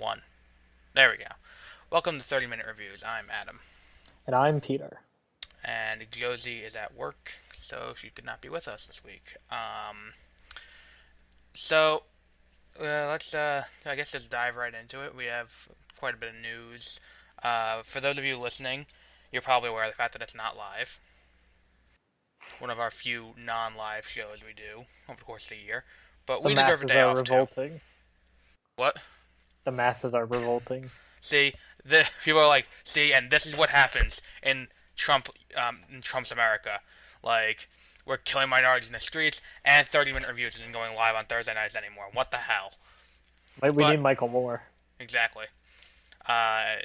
One. There we go. Welcome to 30-Minute Reviews. I'm Adam. And I'm Peter. And Josie is at work, so she could not be with us this week. So, I guess just dive right into it. We have quite a bit of news. For those of you listening, you're probably aware of the fact that it's not live. One of our few non-live shows we do over the course of the year. But The we deserve a masses day are off, too. revolting. What? The masses are revolting. See, the people are like, see, and this is what happens in Trump's America. Like, we're killing minorities in the streets, and 30-minute reviews isn't going live on Thursday nights anymore. What the hell? We But need Michael Moore. exactly. Uh,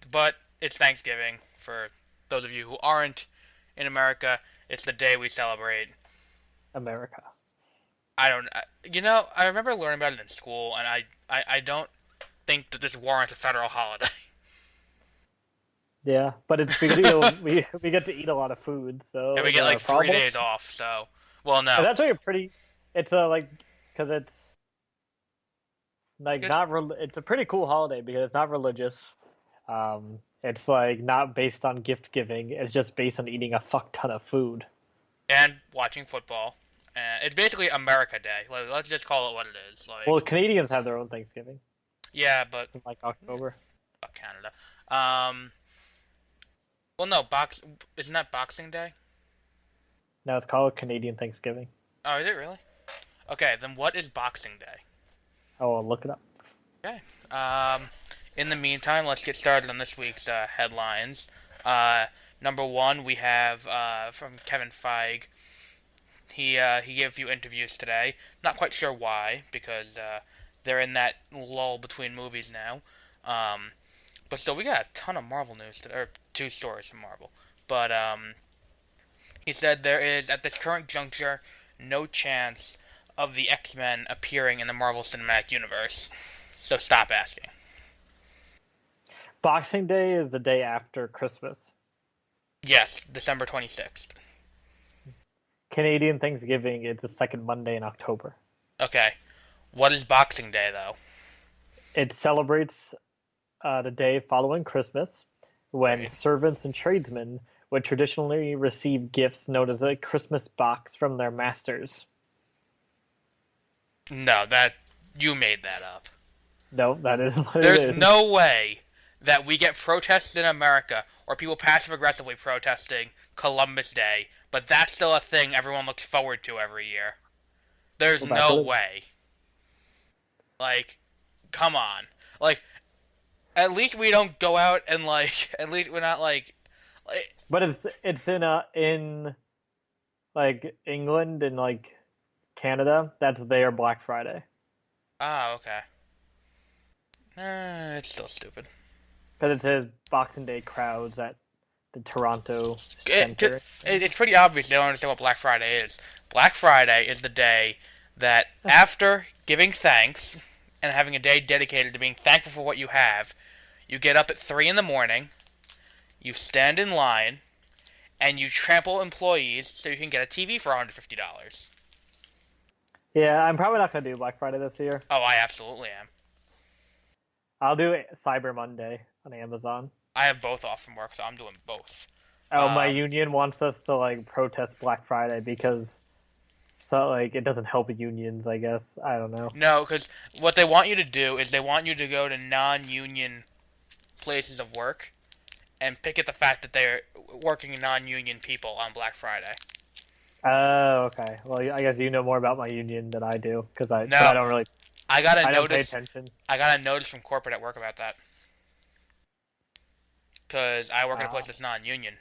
but it's Thanksgiving for those of you who aren't in America. It's the day we celebrate. America. I don't, I remember learning about it in school, and I don't think that this warrants a federal holiday. Yeah, but it's because we get to eat a lot of food, so And we is get that like a three problem? days off, so well no. It's actually a pretty. It's because it's like It's not. It's a pretty cool holiday because it's not religious. It's like not based on gift giving. It's just based on eating a fuck ton of food. and watching football. It's basically America Day. Like, let's just call it what it is. Well, Like, Canadians have their own Thanksgiving yeah, but in like October. fuck Canada. Um, well, no, isn't that Boxing Day? Now it's called Canadian Thanksgiving. Oh, is it really? Okay, then what is Boxing Day? Oh, I'll look it up. Okay. Um, in the meantime, let's get started on this week's headlines. Uh, Number one, we have from Kevin Feige. He gave a few interviews today. Not quite sure why, because they're in that lull between movies now. Um, but still, we got a ton of Marvel news today, or two stories from Marvel. But he said there is at this current juncture no chance of the X-Men appearing in the Marvel Cinematic Universe. So stop asking. Boxing Day is the day after Christmas. Yes, December 26th. Canadian Thanksgiving is the second Monday in October. Okay. What is Boxing Day though? It celebrates the day following Christmas when Right. servants and tradesmen would traditionally receive gifts known as a Christmas box from their masters. No, that you made that up. No, that is what it There's is. no way that we get protests in America or people passive aggressively protesting Columbus Day, but that's still a thing everyone looks forward to every year. There's Well, that's no what it is. way. Like, come on. Like, at least we don't go out and like, at least we're not like But it's in like England and like Canada. That's their Black Friday okay. It's still stupid. because it says Boxing Day crowds at the Toronto It, Center. it's pretty obvious they don't understand what Black Friday is. Black Friday is the day that after giving thanks and having a day dedicated to being thankful for what you have, you get up at 3 in the morning, you stand in line, and you trample employees so you can get a TV for $150. Yeah, I'm probably not gonna do Black Friday this year. Oh, I absolutely am. I'll do it Cyber Monday on Amazon. I have both off from work, so I'm doing both. Oh, my Um, union wants us to like protest Black Friday because so like it doesn't help unions, I guess. I don't know. no, because what they want you to do is they want you to go to non-union places of work and pick at the fact that they're working non-union people on Black Friday. Oh, okay. Well, I guess you know more about my union than I do because but No, I don't really I got a I don't pay notice. attention. I got a notice from corporate at work about that because I work at a place Uh, that's non-union,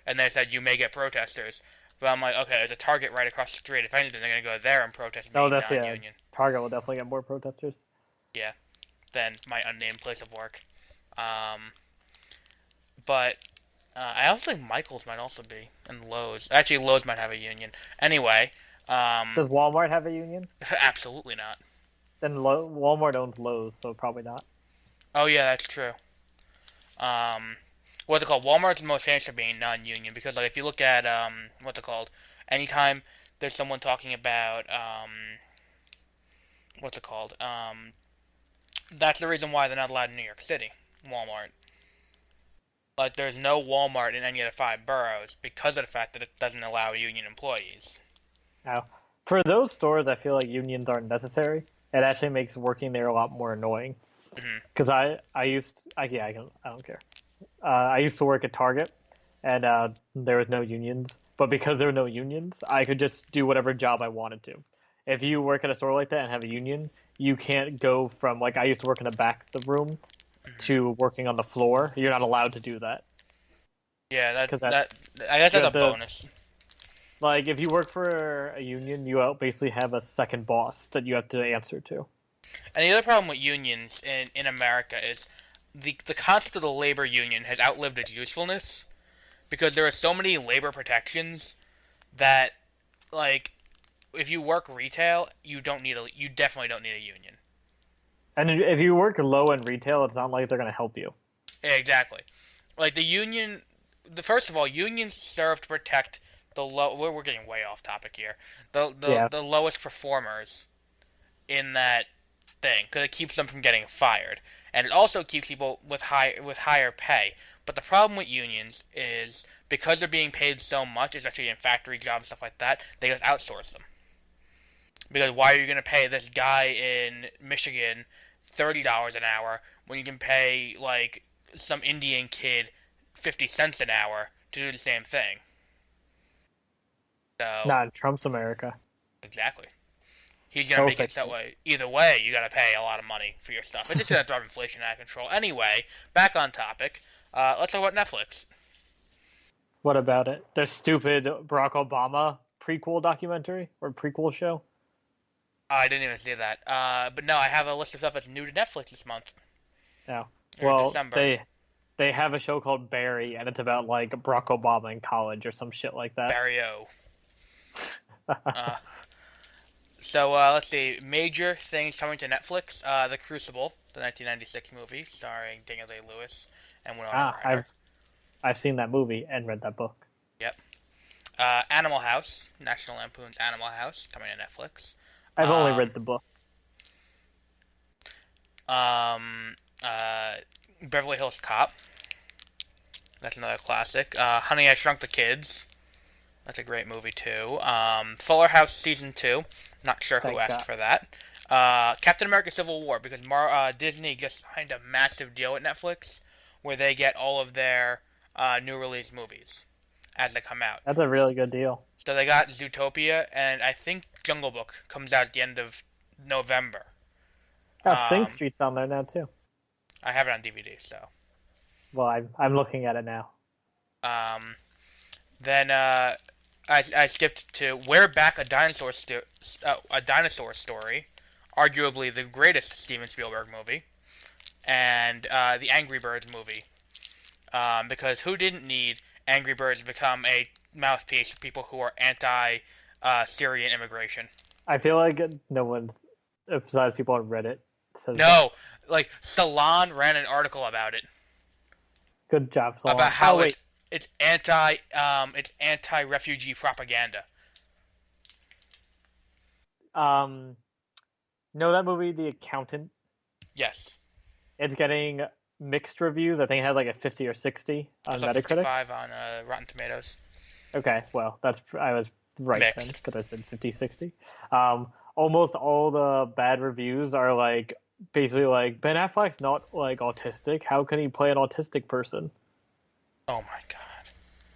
and they said you may get protesters. But I'm like, okay, there's a Target right across the street. If anything, they're gonna go there and protest no, being that's yeah. non-union. Target will definitely get more protesters. Yeah, than my unnamed place of work. Um, but I also think Michaels might also be, and Lowe's. Actually, Lowe's might have a union. Anyway, Does Walmart have a union? absolutely not. Then Walmart owns Lowe's, so probably not. Oh yeah, that's true. Um, what's it called? Walmart's the most famous for being non-union because, like, if you look at what's it called? Anytime there's someone talking about what's it called? That's the reason why they're not allowed in New York City. Walmart. Like, there's no Walmart in any of the 5 boroughs because of the fact that it doesn't allow union employees. Now, for those stores, I feel like unions aren't necessary. It actually makes working there a lot more annoying. Hmm. Because I don't care. I used to work at Target, and there was no unions. But because there were no unions, I could just do whatever job I wanted to. If you work at a store like that and have a union, you can't go from like I used to work in the back of the room Hmm. to working on the floor. You're not allowed to do that Yeah, because that I guess you that's a have to bonus. like if you work for a union, you basically have a second boss that you have to answer to. And the other problem with unions in America is the concept of the labor union has outlived its usefulness because there are so many labor protections that, like, if you work retail, you definitely don't need a union. And if you work low in retail, it's not like they're gonna help you. Exactly. Like the union, the first of all, unions serve to protect the low. We're getting way off topic here. Yeah, The lowest performers in that thing because it keeps them from getting fired, and it also keeps people with higher pay. But the problem with unions is because they're being paid so much, especially in factory jobs and stuff like that, they just outsource them. Because why are you going to pay this guy in Michigan $30 an hour when you can pay like some Indian kid 50 cents an hour to do the same thing? So not in Trump's America. exactly. He's gonna He'll make it fix that it. way. Either way, you gotta pay a lot of money for your stuff. It's just gonna drive inflation out of control. Anyway, back on topic. Let's talk about Netflix. What about it? The stupid Barack Obama prequel documentary or prequel show? I didn't even see that. But no, I have a list of stuff that's new to Netflix this month No. or Well, December. they have a show called Barry, and it's about like Barack Obama in college or some shit like that. Barrio. Uh, so let's see. Major things coming to Netflix. The Crucible, the 1996 movie starring Daniel Day Lewis and Winona Ah, Ryder. I've seen that movie and read that book. Yep. Animal House, National Lampoon's Animal House, coming to Netflix. I've only Um, read the book. um, uh, Beverly Hills Cop. That's another classic. Honey, I Shrunk the Kids. That's a great movie too. Fuller House season 2. Not sure who Thank asked God. for that. Captain America: Civil War because Disney just signed a massive deal with Netflix where they get all of their new release movies as they come out. That's a really good deal. So they got Zootopia and I think Jungle Book comes out at the end of November. Oh, Sing Um, Street's on there now too. I have it on DVD, so. Well, I'm looking at it now. Um, then I skipped to We're Back, a dinosaur story, arguably the greatest Steven Spielberg movie, and the Angry Birds movie. Because who didn't need Angry Birds to become a mouthpiece for people who are anti Syrian immigration? I feel like no one's besides people on Reddit says that. No, like Salon ran an article about it, Good job, about Salon. Oh how wait, it's anti refugee propaganda. um, no, that movie, The Accountant. Yes. It's getting mixed reviews. I think it had like a 50 or 60 on Also Metacritic. 55 on Rotten Tomatoes. Okay, well, I was right then Mixed. because I said 50, 60. Almost all the bad reviews are like basically like Ben Affleck's not like autistic. How can he play an autistic person? Oh my god.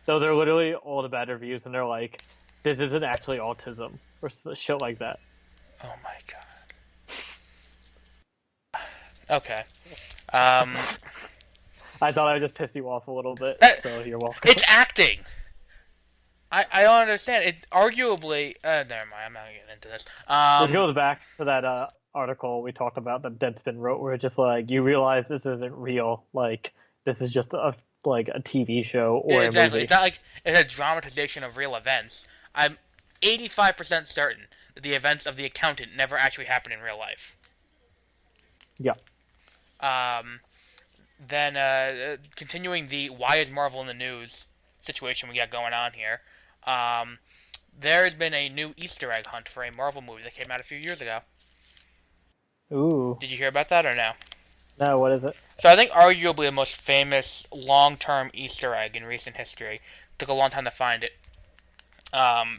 Those are literally all the bad reviews, and they're like, this isn't actually autism or shit like that. Oh my god. Okay. Um, I thought I would just piss you off a little bit, that, so you're welcome. it's acting. I don't understand. It arguably. Never mind. I'm not gonna get into this. This goes back to that article we talked about that Deadspin wrote, where it's just like you realize this isn't real. Like this is just a TV show or a Exactly. movie. It's not like it's a dramatization of real events. I'm 85% certain that the events of The Accountant never actually happened in real life. Yeah. Um, then continuing the why is Marvel in the news situation we got going on here. Um, there has been a new Easter egg hunt for a Marvel movie that came out a few years ago. Ooh. Did you hear about that or no? No, what is it? So I think arguably the most famous long-term Easter egg in recent history. Took a long time to find it.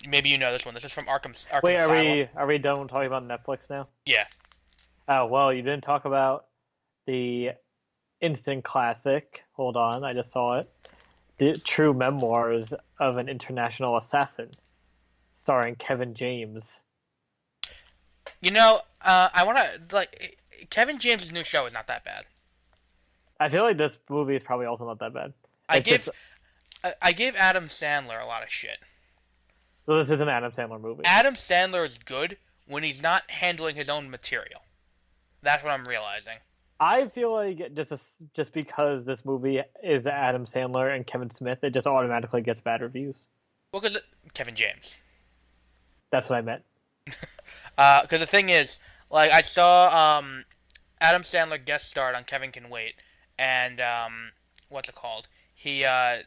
Maybe you know this one. This is from Arkham Wait, Asylum. are we done talking about Netflix now? Yeah. Oh, well, you didn't talk about the instant classic. Hold on, I just saw it. The True Memoirs of an International Assassin, starring Kevin James. You know, I want to like Kevin James' new show is not that bad. I feel like this movie is probably also not that bad. I It's give just, I give Adam Sandler a lot of shit. so this is an Adam Sandler movie. Adam Sandler is good when he's not handling his own material. That's what I'm realizing. I feel like just because this movie is Adam Sandler and Kevin Smith, it just automatically gets bad reviews. Well, because Kevin James. That's what I meant. Because the thing is, like, I saw Adam Sandler guest starred on Kevin Can Wait, and what's it called? He was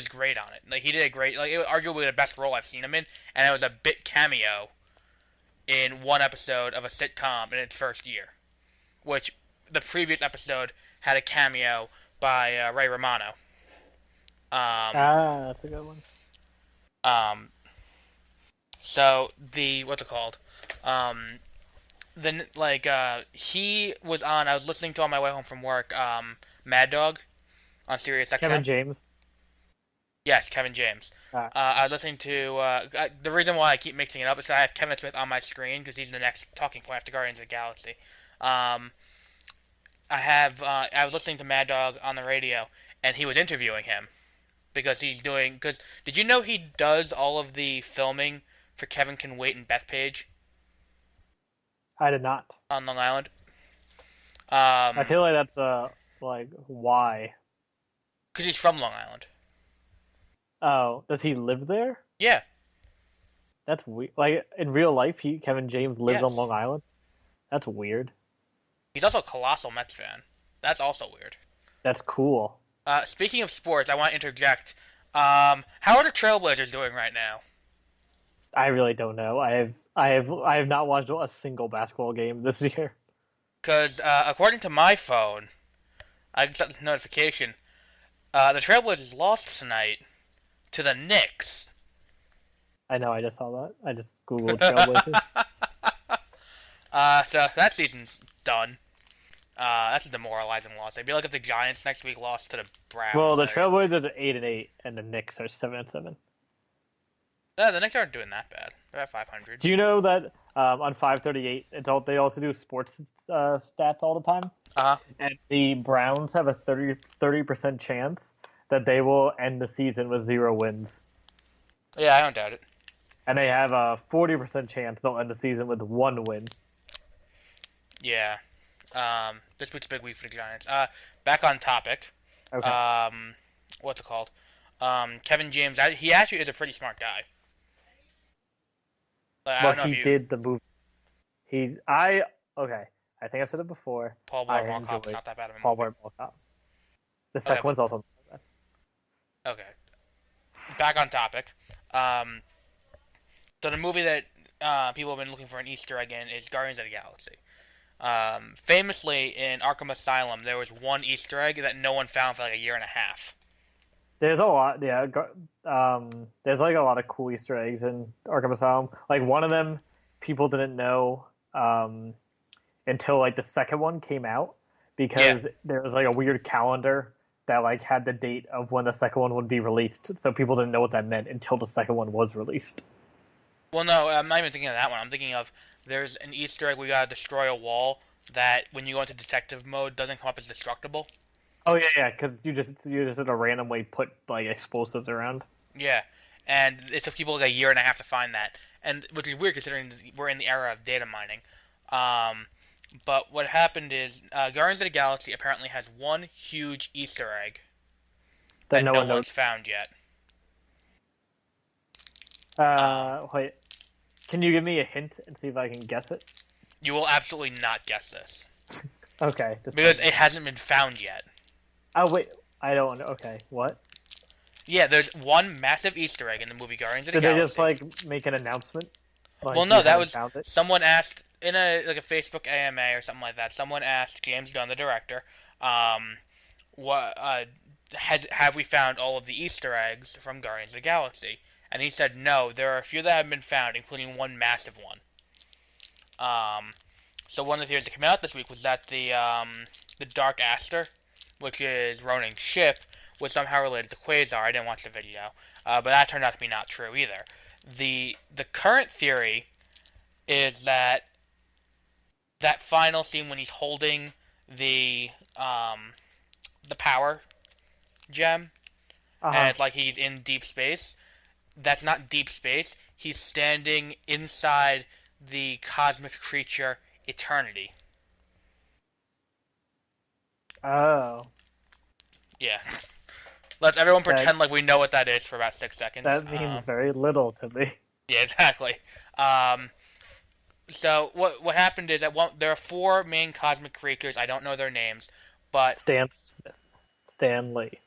great on it. Like, he did a great, like, it was arguably the best role I've seen him in, and it was a bit cameo in one episode of a sitcom in its first year, which the previous episode had a cameo by Ray Romano. That's a good one. Um, so what's it called? Then like he was on. I was listening to on my way home from work. Mad Dog on Sirius XM. Kevin James. Yes, Kevin James. I was listening to the reason why I keep mixing it up is that I have Kevin Smith on my screen because he's the next talking point after Guardians of the Galaxy. I was listening to Mad Dog on the radio, and he was interviewing him because did you know he does all of the filming for Kevin Can Wait and Bethpage I did not. on Long Island? I feel like that's like why. Because he's from Long Island. Oh, does he live there? Yeah. That's weird. Like in real life, Kevin James lives on Yes. Long Island. That's weird. He's also a colossal Mets fan. That's also weird. That's cool. Speaking of sports, I want to interject. How are the Trailblazers doing right now? I really don't know. I have not watched a single basketball game this year. Because according to my phone, I just got this notification. The Trailblazers lost tonight to the Knicks. I know. I just saw that. I just googled Trailblazers. So that season's done. That's a demoralizing loss. It'd be like if the Giants next week lost to the Browns. Well, the Trailblazers are 8-8, and the Knicks are 7-7. No, the Knicks aren't doing that bad. They're at 500. Do you know that on 538, they also do sports stats all the time? Uh-huh. And the Browns have a 30% chance that they will end the season with 0 wins. Yeah, I don't doubt it. And they have a 40% chance they'll end the season with 1 win. Yeah. This week's a big week for the Giants. Back on topic. Okay. What's it called? Kevin James. He actually is a pretty smart guy. Like, I Well, don't know he if you, did the movie. Okay. I think I've said it before. Paul I Blart Mall Cop's enjoyed not that bad of a Paul movie. Blart Mall Cop. The second Okay. one's also not that bad. Okay. Back on topic. So the movie that people have been looking for an Easter egg in is Guardians of the Galaxy. Famously, in Arkham Asylum, there was one Easter egg that no one found for like a year and a half. There's a lot, yeah. There's like a lot of cool Easter eggs in Arkham Asylum. Like one of them, people didn't know until like the second one came out because there was like a weird calendar that like had the date of when the second one would be released. So people didn't know what that meant until the second one was released. Well, no, I'm not even thinking of that one. I'm thinking of there's an Easter egg we gotta destroy a wall that when you go into detective mode doesn't come up as destructible. Oh yeah, because you just at a random way put like explosives around. Yeah, and it took people like a year and a half to find that, and which is weird considering we're in the era of data mining. But what happened is Guardians of the Galaxy apparently has one huge Easter egg that no no one knows. one's found yet. Wait, can you give me a hint and see if I can guess it? You will absolutely not guess this Okay, because it hasn't been found yet. Oh wait, I don't know. Okay, what? Yeah, there's one massive Easter egg in the movie Guardians of the Did they Galaxy. just like make an announcement? Like, Well, no, you that haven't was found it? someone asked in a like a Facebook AMA or something like that, someone asked James Gunn, the director, um, what have we found all of the Easter eggs from Guardians of the Galaxy? And he said no, there are a few that have been found, including one massive one. So one of the theories that came out this week was that the Dark Aster, which is Ronin's ship, was somehow related to Quasar. I didn't watch the video, but that turned out to be not true either. The current theory is that final scene when he's holding the power gem, and it's like he's in deep space. That's not deep space. He's standing inside the cosmic creature Eternity. Oh. Yeah. Let's everyone pretend like we know what that is for about 6 seconds. That means very little to me. Yeah, exactly. So what happened is that there are 4 main cosmic creatures. I don't know their names, but Stan Lee.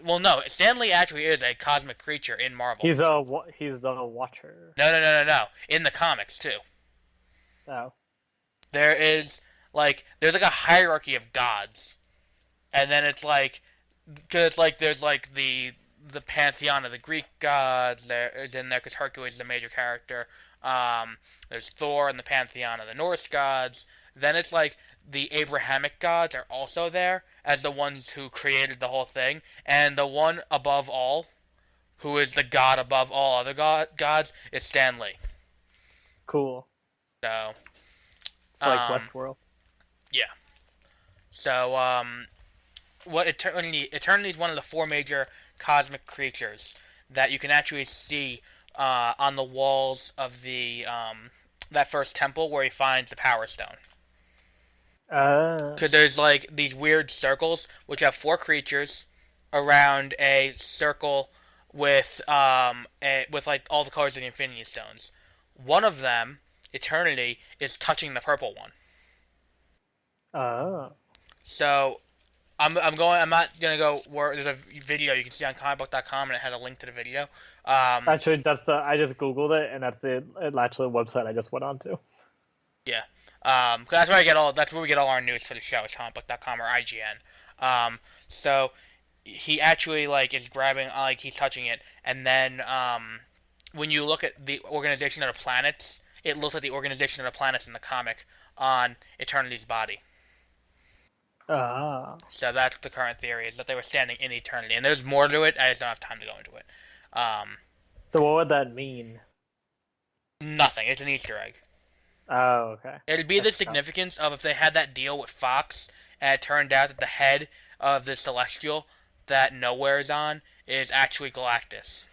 Well, no, Stan Lee actually is a cosmic creature in Marvel. He's the Watcher. No. In the comics too. Oh. There's like a hierarchy of gods, and then it's like, cause it's like there's like the pantheon of the Greek gods. There is in there because Hercules is the major character. There's Thor and the pantheon of the Norse gods. Then it's like the Abrahamic gods are also there as the ones who created the whole thing, and the one above all, who is the god above all other gods, is Stan Lee. Cool. So. It's like Westworld. Yeah. So, what Eternity is one of the 4 major cosmic creatures that you can actually see on the walls of the that first temple where he finds the Power Stone. Because there's like these weird circles which have 4 creatures around a circle with like all the colors of the Infinity Stones. One of them, Eternity, is touching the purple one. Oh. So I'm not gonna go where there's a video you can see on comicbook.com and it has a link to the video. Actually, I just googled it and that's the actual website I just went on to. Yeah. Cause that's where we get all our news for the show, is comicbook.com or IGN. So he actually like is grabbing, like he's touching it, and then when you look at the organization of the planets, it looks like the organization of the planets in the comic on Eternity's body. Ah. So that's the current theory, is that they were standing in Eternity, and there's more to it. I just don't have time to go into it. So what would that mean? Nothing. It's an Easter egg. Oh, okay. It'd be the significance of if they had that deal with Fox, and it turned out that the head of the Celestial that Nowhere is on is actually Galactus.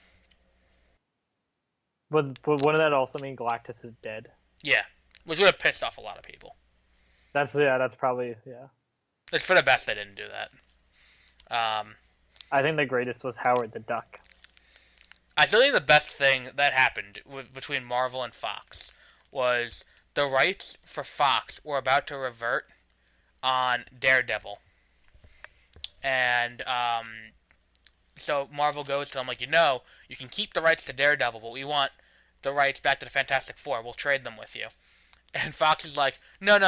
But wouldn't that also mean Galactus is dead? Yeah, which would have pissed off a lot of people. That's probably, yeah. It's for the best they didn't do that. I think the greatest was Howard the Duck. I think the best thing that happened between Marvel and Fox was the rights for Fox were about to revert on Daredevil. And so Marvel goes to them like, you can keep the rights to Daredevil, but we want the rights back to the Fantastic Four. We'll trade them with you. And Fox is like, no.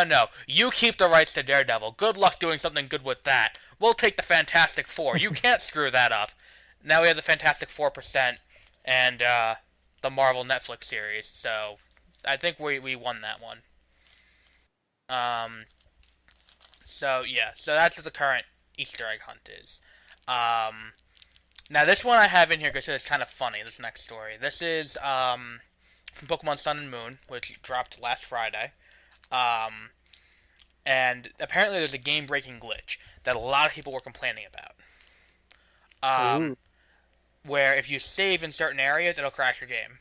You keep the rights to Daredevil. Good luck doing something good with that. We'll take the Fantastic Four. You can't screw that up. Now we have the Fantastic 4% and the Marvel Netflix series. So I think we won that one. So that's what the current Easter egg hunt is. Now this one I have in here because it's kind of funny. This next story. This is from Pokemon Sun and Moon, which dropped last Friday. And apparently there's a game-breaking glitch that a lot of people were complaining about. Where if you save in certain areas, it'll crash your game.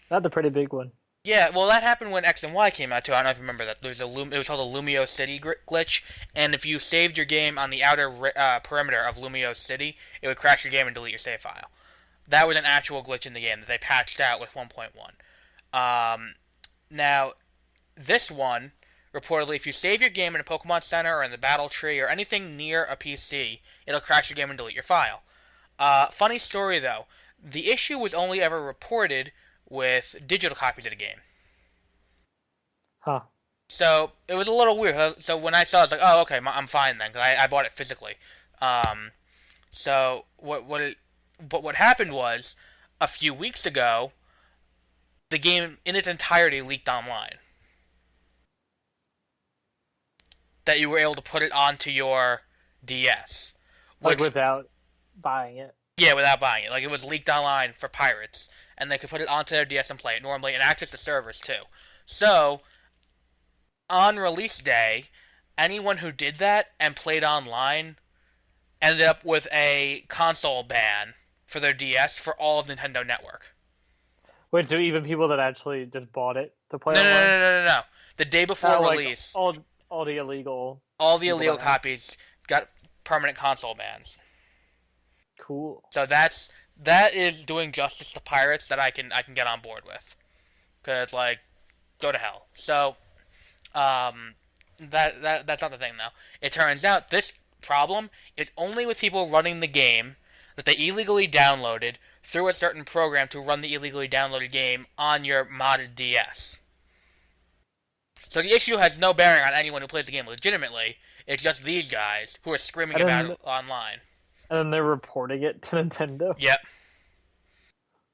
That's a pretty big one. Yeah, well, that happened when X and Y came out too. I don't know if you remember that. It was called the Lumio City glitch, and if you saved your game on the outer perimeter of Lumio City, it would crash your game and delete your save file. That was an actual glitch in the game that they patched out with 1.1. Now, this one, reportedly, if you save your game in a Pokemon Center or in the Battle Tree or anything near a PC, it'll crash your game and delete your file. Funny story, though. The issue was only ever reported with digital copies of the game. Huh. So it was a little weird. So when I saw it, I was like, oh, okay, I'm fine then, because I bought it physically. Um, so what happened was, a few weeks ago, the game in its entirety leaked online. That you were able to put it onto your DS, Like which, without buying it. yeah, without buying it. Like, it was leaked online for pirates, and they could put it onto their DS and play it normally, and access the servers too. So on release day, anyone who did that and played online ended up with a console ban for their DS for all of Nintendo Network. Wait, so even people that actually just bought it to play No, no, online? no, no, no, no. The day before Like release, all the illegal all the people illegal that had it. copies got permanent console bans. Cool. So that is doing justice to pirates that I can get on board with. Cause like, go to hell. So um, that's not the thing though. It turns out this problem is only with people running the game that they illegally downloaded through a certain program to run the illegally downloaded game on your modded DS. So the issue has no bearing on anyone who plays the game legitimately. It's just these guys who are screaming And about then it online. and then they're reporting it to Nintendo. Yep,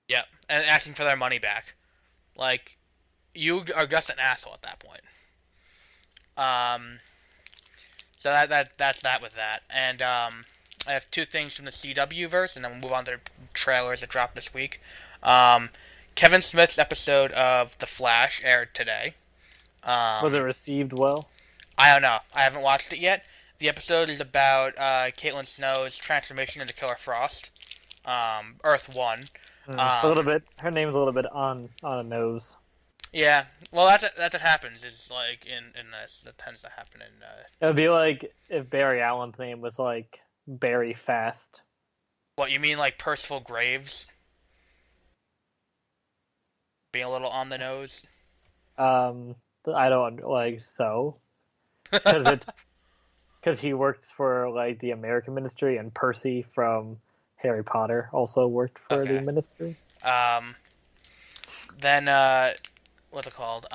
yep, and asking for their money back. Like, you are just an asshole at that point. Um, so that's that with that. And I have two things from the CW verse, and then we'll move on to trailers that dropped this week. Um, Kevin Smith's episode of The Flash aired today. Was it Um, received well? I don't know. I haven't watched it yet. The episode is about Caitlin Snow's transformation into Killer Frost. Earth One. It's a little Um, bit. Her name's a little bit on a nose. yeah. Well, that's what happens. Is like in this that tends to happen in. It would be like if Barry Allen's name was like Barry Fast. What you mean, like Percival Graves being a little on the nose? Um, I don't like so because it because he works for like the American Ministry, and Percy from Harry Potter also worked for the Okay. Ministry. Um. Then what's it called?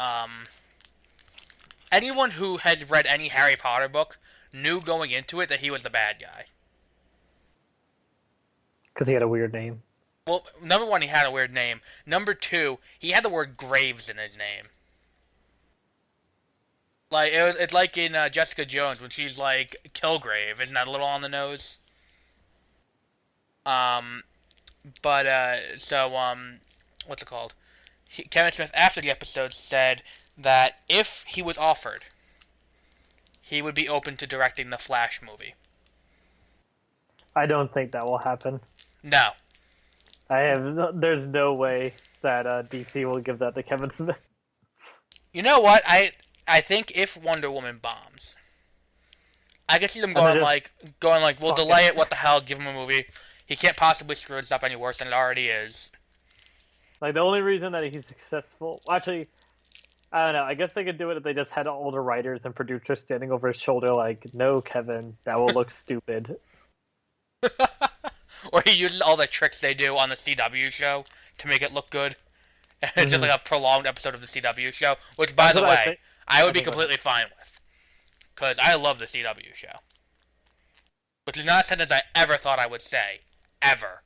Anyone who has read any Harry Potter book knew going into it that he was the bad guy. Because he had a weird name. Well, number one, he had a weird name. Number two, he had the word Graves in his name. Like it's like in Jessica Jones when she's like Kilgrave, isn't that a little on the nose? Um, but what's it called? Kevin Smith after the episode said that if he was offered, he would be open to directing the Flash movie. I don't think that will happen. No, There's no way that DC will give that to Kevin Smith. you know what? I think if Wonder Woman bombs, I could see them And they just going like, we'll fuck delay it. it. What the hell? Give him a movie. He can't possibly screw this up any worse than it already is. Like the only reason that he's successful, well, actually, I don't know. I guess they could do it if they just had all the writers and producers standing over his shoulder, like, "No, Kevin, that will look stupid." Or he uses all the tricks they do on the CW show to make it look good. It's just Hmm. like a prolonged episode of the CW show, which, by That's the what I way, think. I would I be think would completely happen. fine with. Because I love the CW show. Which is not a sentence I ever thought I would say. Ever.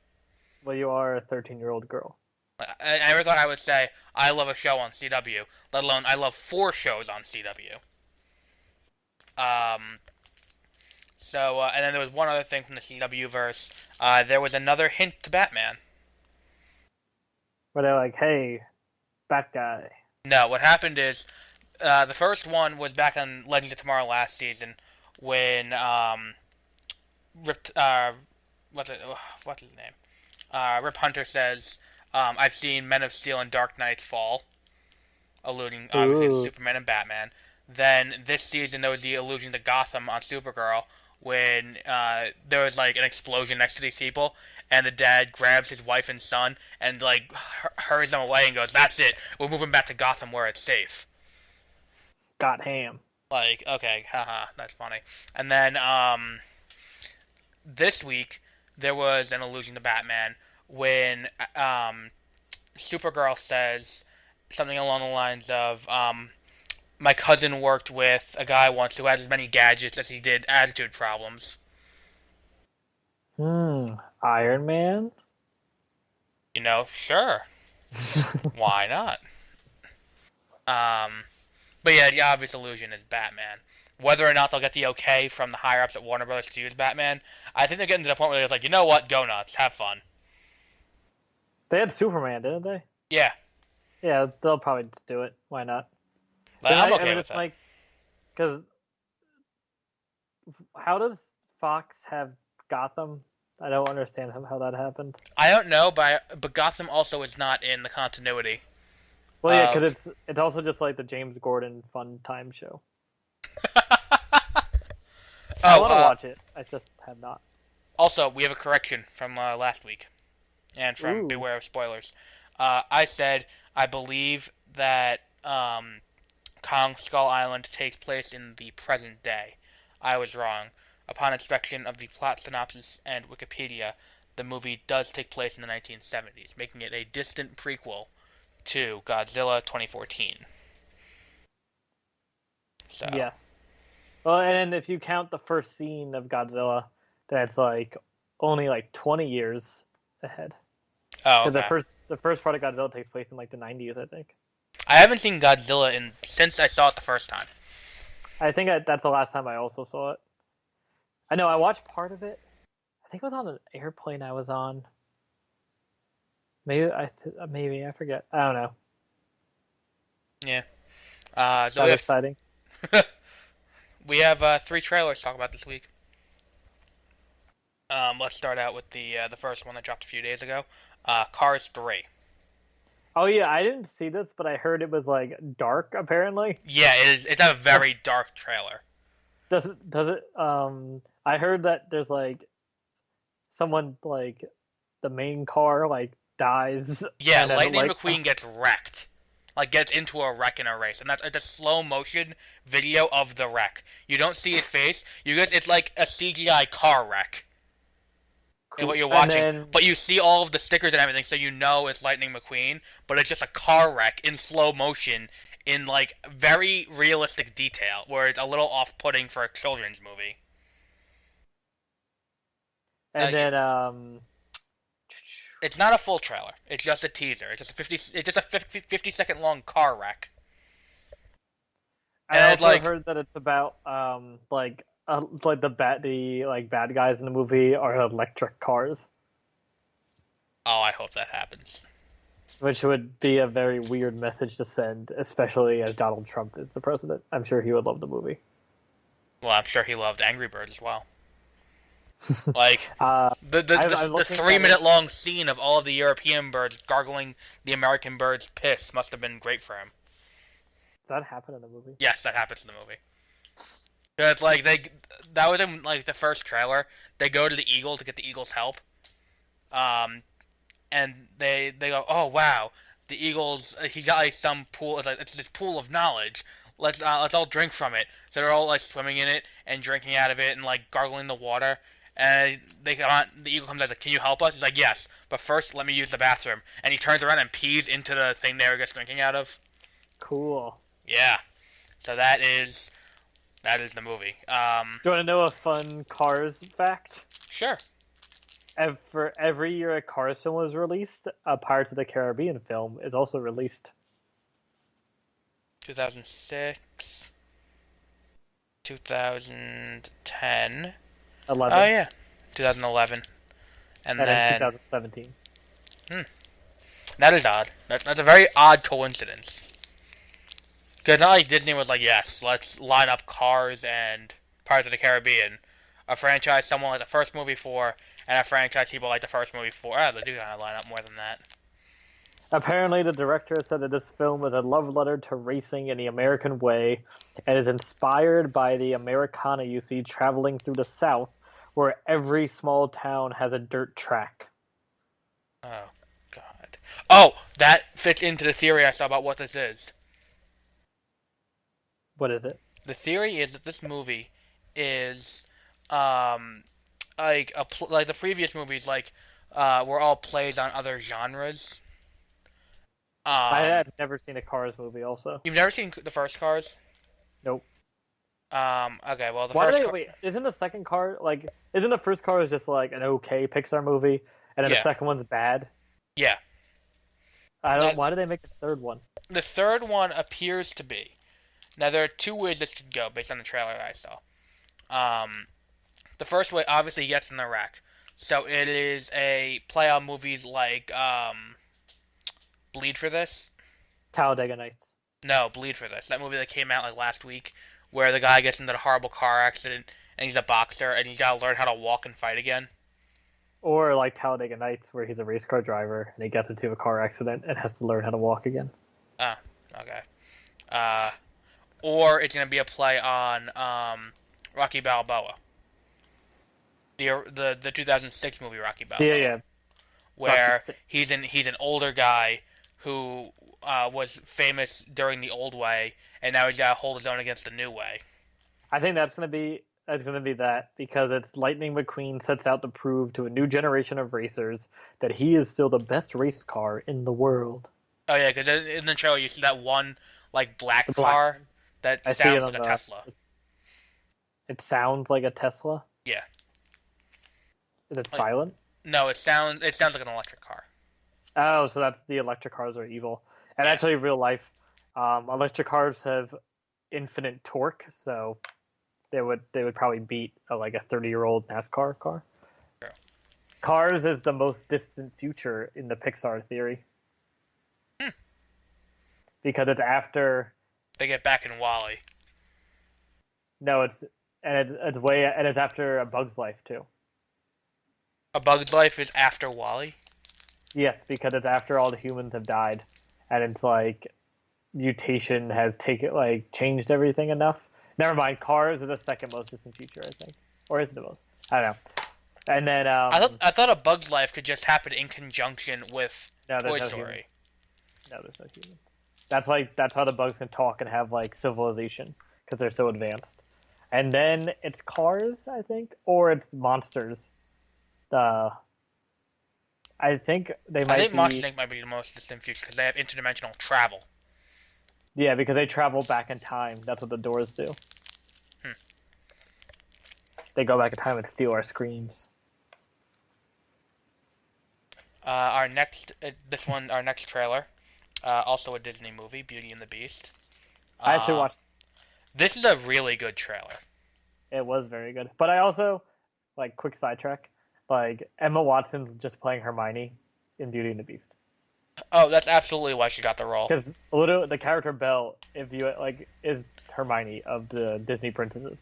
Well, you are a 13-year-old girl. I never thought I would say, I love a show on CW, let alone I love 4 shows on CW. Um, and then there was one other thing from the CW verse. There was another hint to Batman. Where they're like, "Hey, bad guy." No, what happened is, the first one was back on Legends of Tomorrow last season, when, Rip, what's his name? Rip Hunter says, I've seen Men of Steel and Dark Knights fall, alluding obviously to Ooh, Superman and Batman. Then this season there was the allusion to Gotham on Supergirl when there was like an explosion next to these people, and the dad grabs his wife and son and like hurries them away and goes, "That's it. We're moving back to Gotham where it's safe." got ham. Like, okay, haha, that's funny. And then this week there was an allusion to Batman when Supergirl says something along the lines of My cousin worked with a guy once who had as many gadgets as he did attitude problems. Iron Man? Sure, why not? Um, but yeah, the obvious illusion is Batman. Whether or not they'll get the okay from the higher ups at Warner Brothers to use Batman, I think they're getting to the point where they're like, you know what, go nuts, have fun. They had Superman, didn't they? Yeah, Yeah, they'll probably just do it. Why not? I'm I okay mean, with it's that. like, because how does Fox have Gotham? I don't understand how that happened. I don't know, but Gotham also is not in the continuity Well, yeah, because of. it's also just like the James Gordon Fun Time show. I Oh, want to watch it. I just have not. also, we have a correction from last week and from Ooh, Beware of Spoilers. I said I believe that Kong Skull Island takes place in the present day. I was wrong. Upon inspection of the plot synopsis and Wikipedia, the movie does take place in the 1970s, making it a distant prequel to Godzilla 2014. So, yes. Well, and if you count the first scene of Godzilla, that's like only like 20 years ahead. oh, Because okay. the first part of Godzilla takes place in like the 90s, I think. I haven't seen Godzilla since I saw it the first time. That's the last time I also saw it. I know I watched part of it. I think it was on an airplane I was on. Maybe I forget. I don't know. Yeah. So That was exciting. we have three trailers to talk about this week. Let's start out with the first one that dropped a few days ago. Cars 3. Oh yeah, I didn't see this, but I heard it was like dark. Apparently, Yeah, it is. It's a very dark trailer. does it? I heard that there's like someone like the main car like dies, Yeah, and then Lightning like McQueen gets wrecked. Like gets into a wreck in a race, and that's it's a slow motion video of the wreck. You don't see his face. It's like a CGI car wreck is what cool, you're and watching. then But you see all of the stickers and everything, so you know it's Lightning McQueen. But it's just a car wreck in slow motion in like very realistic detail, where it's a little off-putting for a children's movie. and Like then it's not a full trailer. It's just a teaser. It's just a 50. It's just a 50-second long car wreck. I And also like, heard that it's about like the like bad guys in the movie are electric cars, oh, I hope that happens. which would be a very weird message to send, especially as Donald Trump is the president. I'm sure he would love the movie. Well, I'm sure he loved Angry Birds as well. Like Uh, I'm the looking three at it. minute long scene of all of the European birds gargling the American bird's piss must have been great for him. Does that happen in the movie? Yes, that happens in the movie. It's like that was in like the first trailer. They go to the eagle to get the eagle's help. Um, and they go, oh wow, the eagle's he got like some pool. It's this pool of knowledge. Let's all drink from it. So they're all like swimming in it and drinking out of it and like gargling the water. And they come on. The eagle comes out like, "Can you help us?" He's like, "Yes, but first let me use the bathroom." And he turns around and pees into the thing they were just drinking out of. Cool. Yeah. So that is the movie. Do you want to know a fun Cars fact? Sure. For every year a Cars film was released, a Pirates of the Caribbean film is also released. 2006, 2010. Oh 11, yeah, 2011, and and then then 2017. hmm, that is odd. That's a very odd coincidence. Because not like Disney was like, yes, let's line up Cars and Pirates of the Caribbean, a franchise someone like the first movie for, and a franchise people like the first movie for. They do kind of line up more than that. Apparently, the director said that this film is a love letter to racing in the American way and is inspired by the Americana you see traveling through the South, where every small town has a dirt track. Oh God. Oh, that fits into the theory I saw about what this is. What is it? The theory is that this movie is um like the previous movies were all plays on other genres. I Um had never seen a Cars movie, also. you've never seen the first Cars? Nope. Okay, well, the Why do first they car... wait? Isn't the second Cars like? Isn't the first Cars just like an okay Pixar movie, and then the Yeah, second one's bad? yeah. I Now, don't. Why did they make the third one? the third one appears to be... Now, there are two ways this could go based on the trailer that I saw. The first way, obviously, he gets in the wreck. So it is a play on movies like Bleed for This. Talladega Nights. No, Bleed for This. That movie that came out like last week, where the guy gets into a horrible car accident and he's a boxer and he's got to learn how to walk and fight again. Or like Talladega Nights, where he's a race car driver and he gets into a car accident and has to learn how to walk again. Oh, okay. Uh, or it's gonna be a play on Rocky Balboa, the 2006 movie Rocky Balboa, Yeah. where he's an older guy who was famous during the old way, and now he's got to hold his own against the new way. I think that's gonna be that because it's Lightning McQueen sets out to prove to a new generation of racers that he is still the best race car in the world. Oh yeah, because in the trailer you see that one like black The black- car that I see sounds it like on a the- Tesla. It sounds like a Tesla. Yeah. Is it Like- silent? No, it sounds like an electric car. Oh, so that's the electric cars are evil. And actually, in real life, electric cars have infinite torque, so they would probably beat like a 30-year-old NASCAR car. True. Cars is the most distant future in the Pixar theory. Because it's after. They get back in Wall-E. No, it's after A Bug's Life too. A Bug's Life is after Wall-E. Yes, because it's after all the humans have died, and it's like mutation has changed everything enough. Never mind, Cars is the second most distant future, I think, or is it the most? I don't know. And then I thought A Bug's Life could just happen in conjunction with no, Toy there's no Story. humans. No, there's no humans. That's how the bugs can talk and have like civilization because they're so advanced. And then it's Cars, I think, or it's Monsters. I think they might. I think be... Monsters Inc. might be the most distant future because they have interdimensional travel. Yeah, because they travel back in time. That's what the Doors do. They go back in time and steal our screams. Our next trailer, also a Disney movie, Beauty and the Beast. I actually watched. This is a really good trailer. It was very good, but I also quick sidetrack. Emma Watson's just playing Hermione in Beauty and the Beast. Oh, that's absolutely why she got the role. Because literally the character Belle, if you is Hermione of the Disney princesses.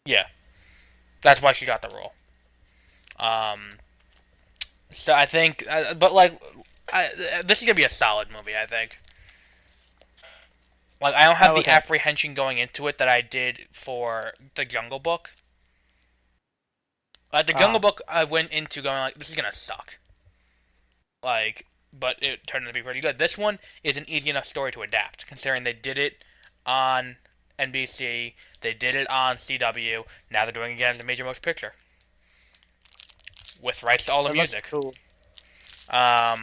Yeah, that's why she got the role. So I think, this is gonna be a solid movie. I think. I don't have the apprehension going into it that I did for the Jungle Book. The Jungle Book, I went into going this is gonna suck. But it turned out to be pretty good. This one is an easy enough story to adapt, considering they did it on NBC, they did it on CW, now they're doing it again as a major motion picture. With rights to all the music. Cool. I'm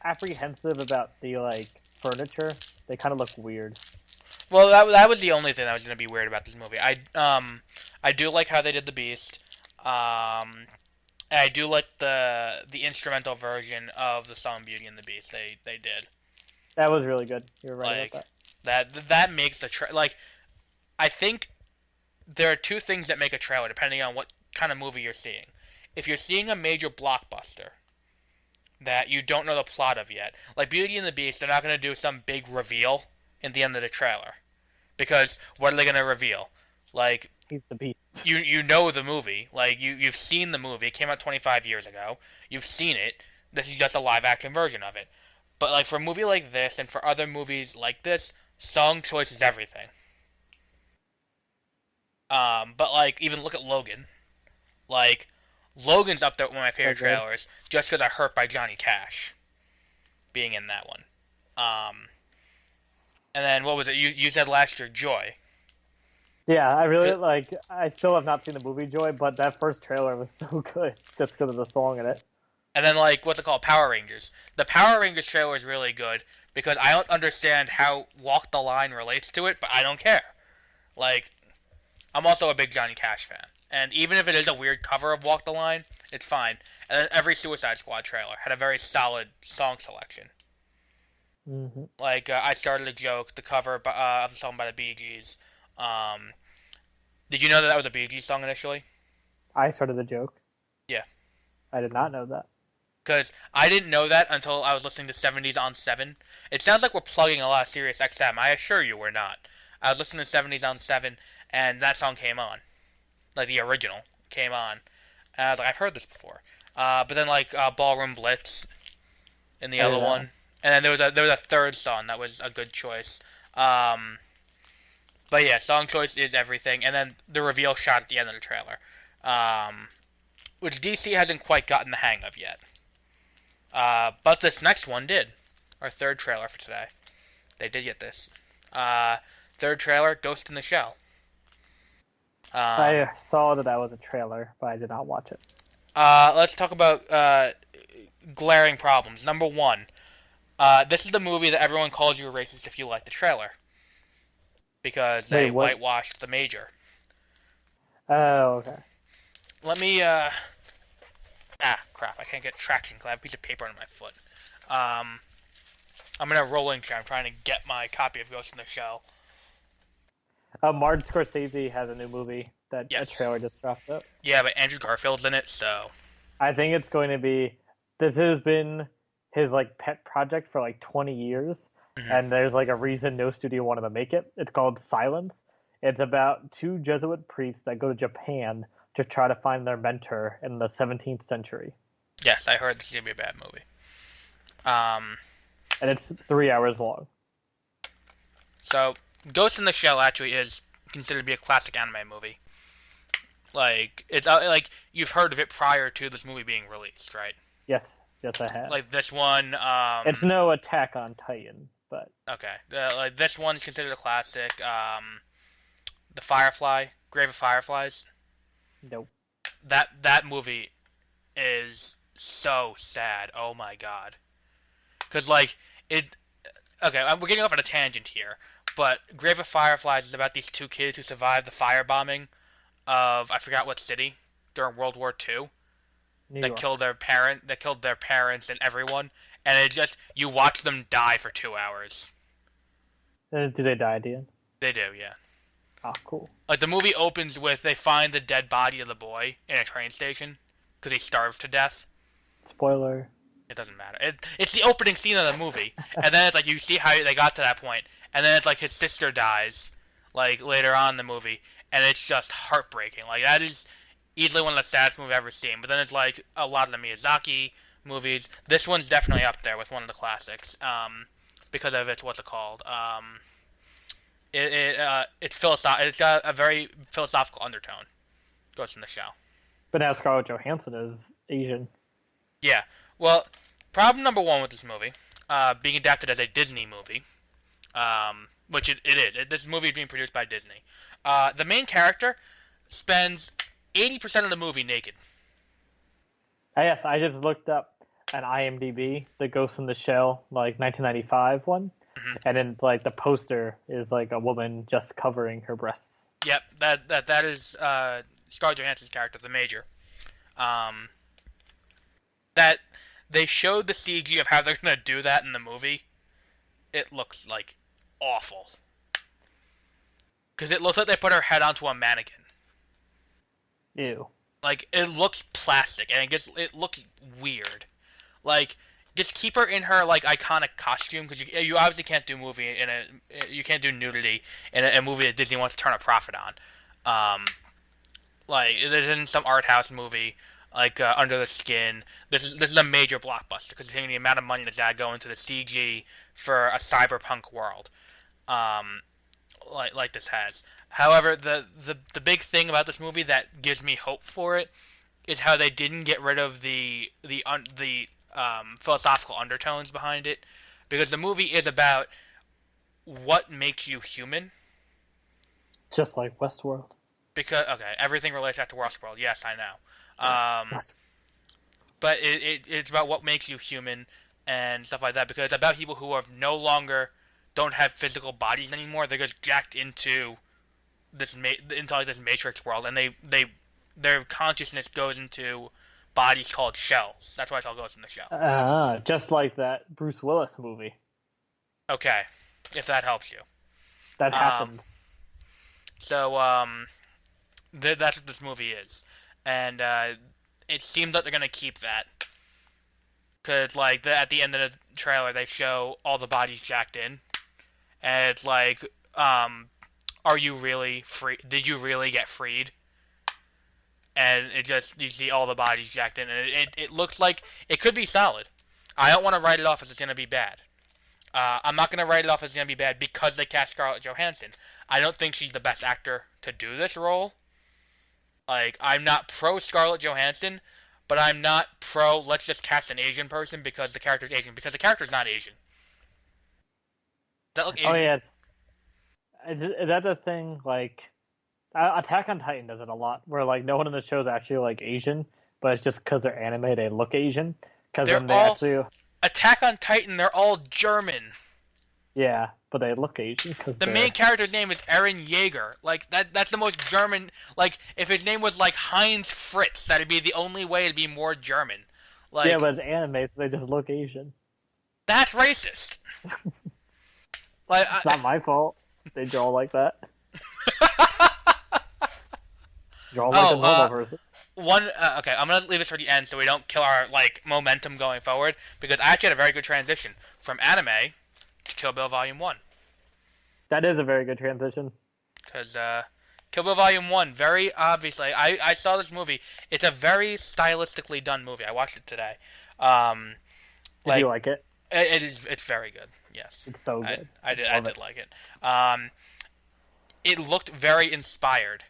apprehensive about the furniture. They kind of look weird. Well, that was the only thing that was going to be weird about this movie. I do like how they did the Beast. And I do like the instrumental version of the song Beauty and the Beast they did. That was really good. You're right about that. That makes the I think there are two things that make a trailer depending on what kind of movie you're seeing. If you're seeing a major blockbuster that you don't know the plot of yet, like Beauty and the Beast, they're not going to do some big reveal in the end of the trailer. Because what are they going to reveal? He's the Beast. You know the movie. You've seen the movie. It came out 25 years ago. You've seen it. This is just a live action version of it. But for a movie like this and for other movies like this, song choice is everything. But even look at Logan. Logan's up there with one of my favorite trailers just because I hurt by Johnny Cash being in that one. And then what was it? You said last year, Joy. Yeah, I really I still have not seen the movie Joy, but that first trailer was so good just because of the song in it. And then what's it called? Power Rangers. The Power Rangers trailer is really good because I don't understand how Walk the Line relates to it, but I don't care. Like, I'm also a big Johnny Cash fan, and even if it is a weird cover of Walk the Line, it's fine. And then every Suicide Squad trailer had a very solid song selection. Hmm. Like, I started a joke, the cover of the song by the Bee Gees. Um, did you know that was a Bee Gees song initially? I started the joke. Yeah. I did not know that. Because I didn't know that until I was listening to 70s on 7. It sounds like we're plugging a lot of Sirius XM. I assure you we're not. I was listening to 70s on 7, and that song came on. Like, the original came on. And I was like, I've heard this before. But then, like, Ballroom Blitz in the I other did not. one. And then there was a third song that was a good choice. But yeah, song choice is everything. And then the reveal shot at the end of the trailer. Which DC hasn't quite gotten the hang of yet. But this next one did. Our third trailer for today. They did get this. Third trailer, Ghost in the Shell. I saw that was a trailer, but I did not watch it. Let's talk about glaring problems. Number one, this is the movie that everyone calls you a racist if you like the trailer. Because they Wait, what? whitewashed the Major. Oh, okay. Let me, crap, I can't get traction because I have a piece of paper on my foot. I'm in a rolling chair. I'm trying to get my copy of Ghost in the Shell. Martin Scorsese has a new movie that Yes. a trailer just dropped up. Yeah, but Andrew Garfield's in it, so... I think it's going to be. This has been his like pet project for like 20 years, and there's like a reason no studio wanted to make it. It's called Silence. It's about two Jesuit priests that go to Japan to try to find their mentor in the 17th century. Yes, I heard this is going to be a bad movie. And it's 3 hours long. So, Ghost in the Shell actually is considered to be a classic anime movie. Like, it's like you've heard of it prior to this movie being released, right? Yes, I have. Like this one, It's no Attack on Titan, but okay, like this one's considered a classic. The Firefly, Grave of Fireflies. nope. That movie is so sad. Oh my god. Because like it. Okay, we're getting off on a tangent here, but Grave of Fireflies is about these two kids who survived the firebombing of I forgot what city during World War II New that York. killed their parents and everyone, and it just you watch them die for 2 hours. Do they die at the end? They do, yeah. Oh, cool. Like the movie opens with they find the dead body of the boy in a train station because he starved to death. Spoiler. It doesn't matter. It's the opening scene of the movie, and then it's like you see how they got to that point, and then it's like his sister dies, like later on in the movie, and it's just heartbreaking. Like that is easily one of the saddest movies I've ever seen. But then it's like a lot of the Miyazaki movies. This one's definitely up there with one of the classics, because of its what's it called? It's philosophical. It's got a very philosophical undertone. Ghost in the Shell. But now Scarlett Johansson is Asian. Yeah. Well, problem number one with this movie, being adapted as a Disney movie, which it is. This movie is being produced by Disney. The main character spends 80% of the movie naked. Yes, I just looked up an IMDb, the Ghost in the Shell, like 1995 one, and then like the poster is like a woman just covering her breasts. Yep, that is Scarlett Johansson's character, the Major. That they showed the CG of how they're gonna do that in the movie. It looks like awful. Because it looks like they put her head onto a mannequin. Ew. Like it looks plastic and it looks weird. Like just keep her in her like iconic costume because you obviously can't do you can't do nudity in a movie that Disney wants to turn a profit on. Like it is in some art house movie like Under the Skin. This is a major blockbuster because the amount of money that's got to go into the CG for a cyberpunk world. Like this has. However, the big thing about this movie that gives me hope for it is how they didn't get rid of the philosophical undertones behind it, because the movie is about what makes you human. Just like Westworld. Because everything relates back to Westworld. Yes, I know. But it's about what makes you human. and stuff like that, because it's about people who are no longer don't have physical bodies anymore. They're just jacked into into like this matrix world, and their consciousness goes into bodies called shells. That's why it all goes in the shell. Just like that Bruce Willis movie. Okay, if that helps you. That happens. So that's what this movie is, and it seems like they're gonna keep that, cause like at the end of the trailer they show all the bodies jacked in, and it's like, are you really free? Did you really get freed? And it just, you see all the bodies jacked in, and it looks like it could be solid. I don't want to write it off as it's gonna be bad. I'm not gonna write it off as it's gonna be bad because they cast Scarlett Johansson. I don't think she's the best actor to do this role. Like, I'm not pro Scarlett Johansson, but I'm not pro let's just cast an Asian person because the character's Asian, because the character's not Asian. Does that look Asian? Oh yes. Is that the thing? Like, Attack on Titan does it a lot, where like no one in the show is actually like Asian, but it's just because they're anime they look Asian. Because then they actually Attack on Titan, they're all German. Yeah, but they look Asian because the main character's name is Eren Yeager. Like that's the most German. Like if his name was like Heinz Fritz, that'd be the only way to be more German. Like, yeah, but it's anime, so they just look Asian. That's racist. Like it's not my fault. They draw like that. Draw like a normal person. Okay, I'm gonna leave this for the end so we don't kill our like momentum going forward, because I actually had a very good transition from anime to Kill Bill Volume 1. That is a very good transition. Because Kill Bill Volume 1, very obviously, I saw this movie. It's a very stylistically done movie. I watched it today. Did you like it? It's very good, yes. It's so good. I did like it. It looked very inspired.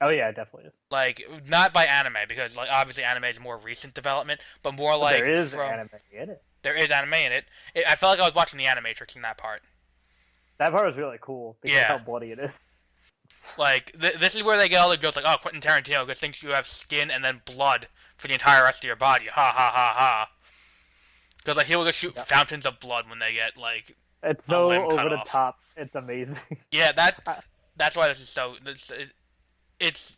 Oh yeah, it definitely is. Like, not by anime, because like obviously anime is more recent development, but more like there is anime in it. There is anime in it. I felt like I was watching the Animatrix in that part. That part was really cool because of how bloody it is. Like, this is where they get all the jokes, like, oh, Quentin Tarantino just thinks you have skin and then blood for the entire rest of your body. Ha ha ha ha. Because like he will just shoot fountains of blood when they get like. It's so over the top. It's amazing. Yeah, that's why this is so. It's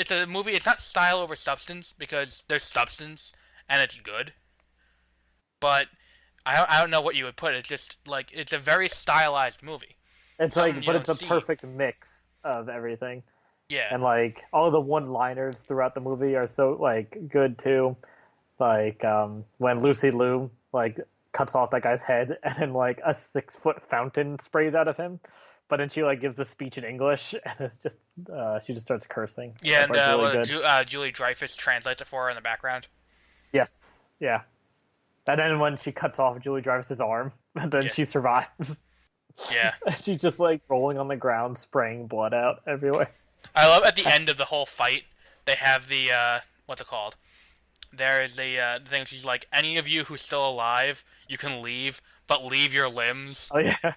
a movie. It's not style over substance because there's substance and it's good. But I don't know what you would put. It's just like it's a very stylized movie. It's like, but it's a perfect mix of everything. Yeah. And like all the one-liners throughout the movie are so like good too. Like when Lucy Liu like cuts off that guy's head and then like a 6-foot fountain sprays out of him. But then she like gives a speech in English, and it's just she just starts cursing. Yeah, and Julie Dreyfus translates it for her in the background. Yes, yeah. And then when she cuts off Julie Dreyfus's arm, and then she survives. Yeah. She's just like rolling on the ground, spraying blood out everywhere. I love at the end of the whole fight, they have the what's it called? There is the thing. She's like, any of you who's still alive, you can leave, but leave your limbs. Oh yeah.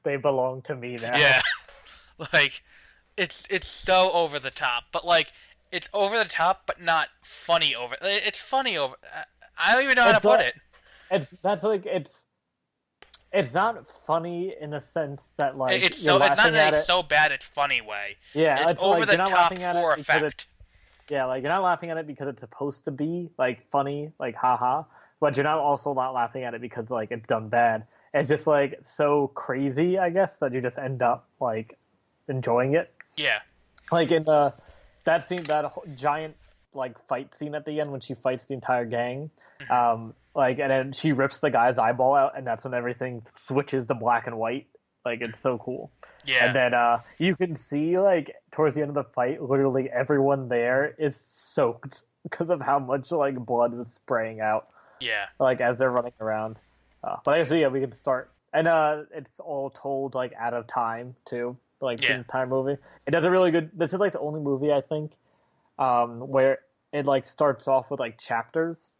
They belong to me now. Yeah, like it's so over the top, but like it's over the top, but not funny over. It's funny over. I don't even know how to put it. It's not funny in the sense that like it's not like so bad it's funny way. Yeah, it's over the top for effect. Yeah, like you're not laughing at it because it's supposed to be like funny, like haha, but you're not also not laughing at it because like it's done bad. It's just like so crazy, I guess, that you just end up like enjoying it. Yeah. Like in that scene, that giant like fight scene at the end when she fights the entire gang, like, and then she rips the guy's eyeball out, and that's when everything switches to black and white. Like it's so cool. Yeah. And then you can see like towards the end of the fight, literally everyone there is soaked because of how much like blood was spraying out. Yeah. Like as they're running around. But actually, yeah, we can start. And it's all told, like, out of time, too. Like, the entire movie. It does a really good... This is, like, the only movie, I think, where it, like, starts off with, like, chapters,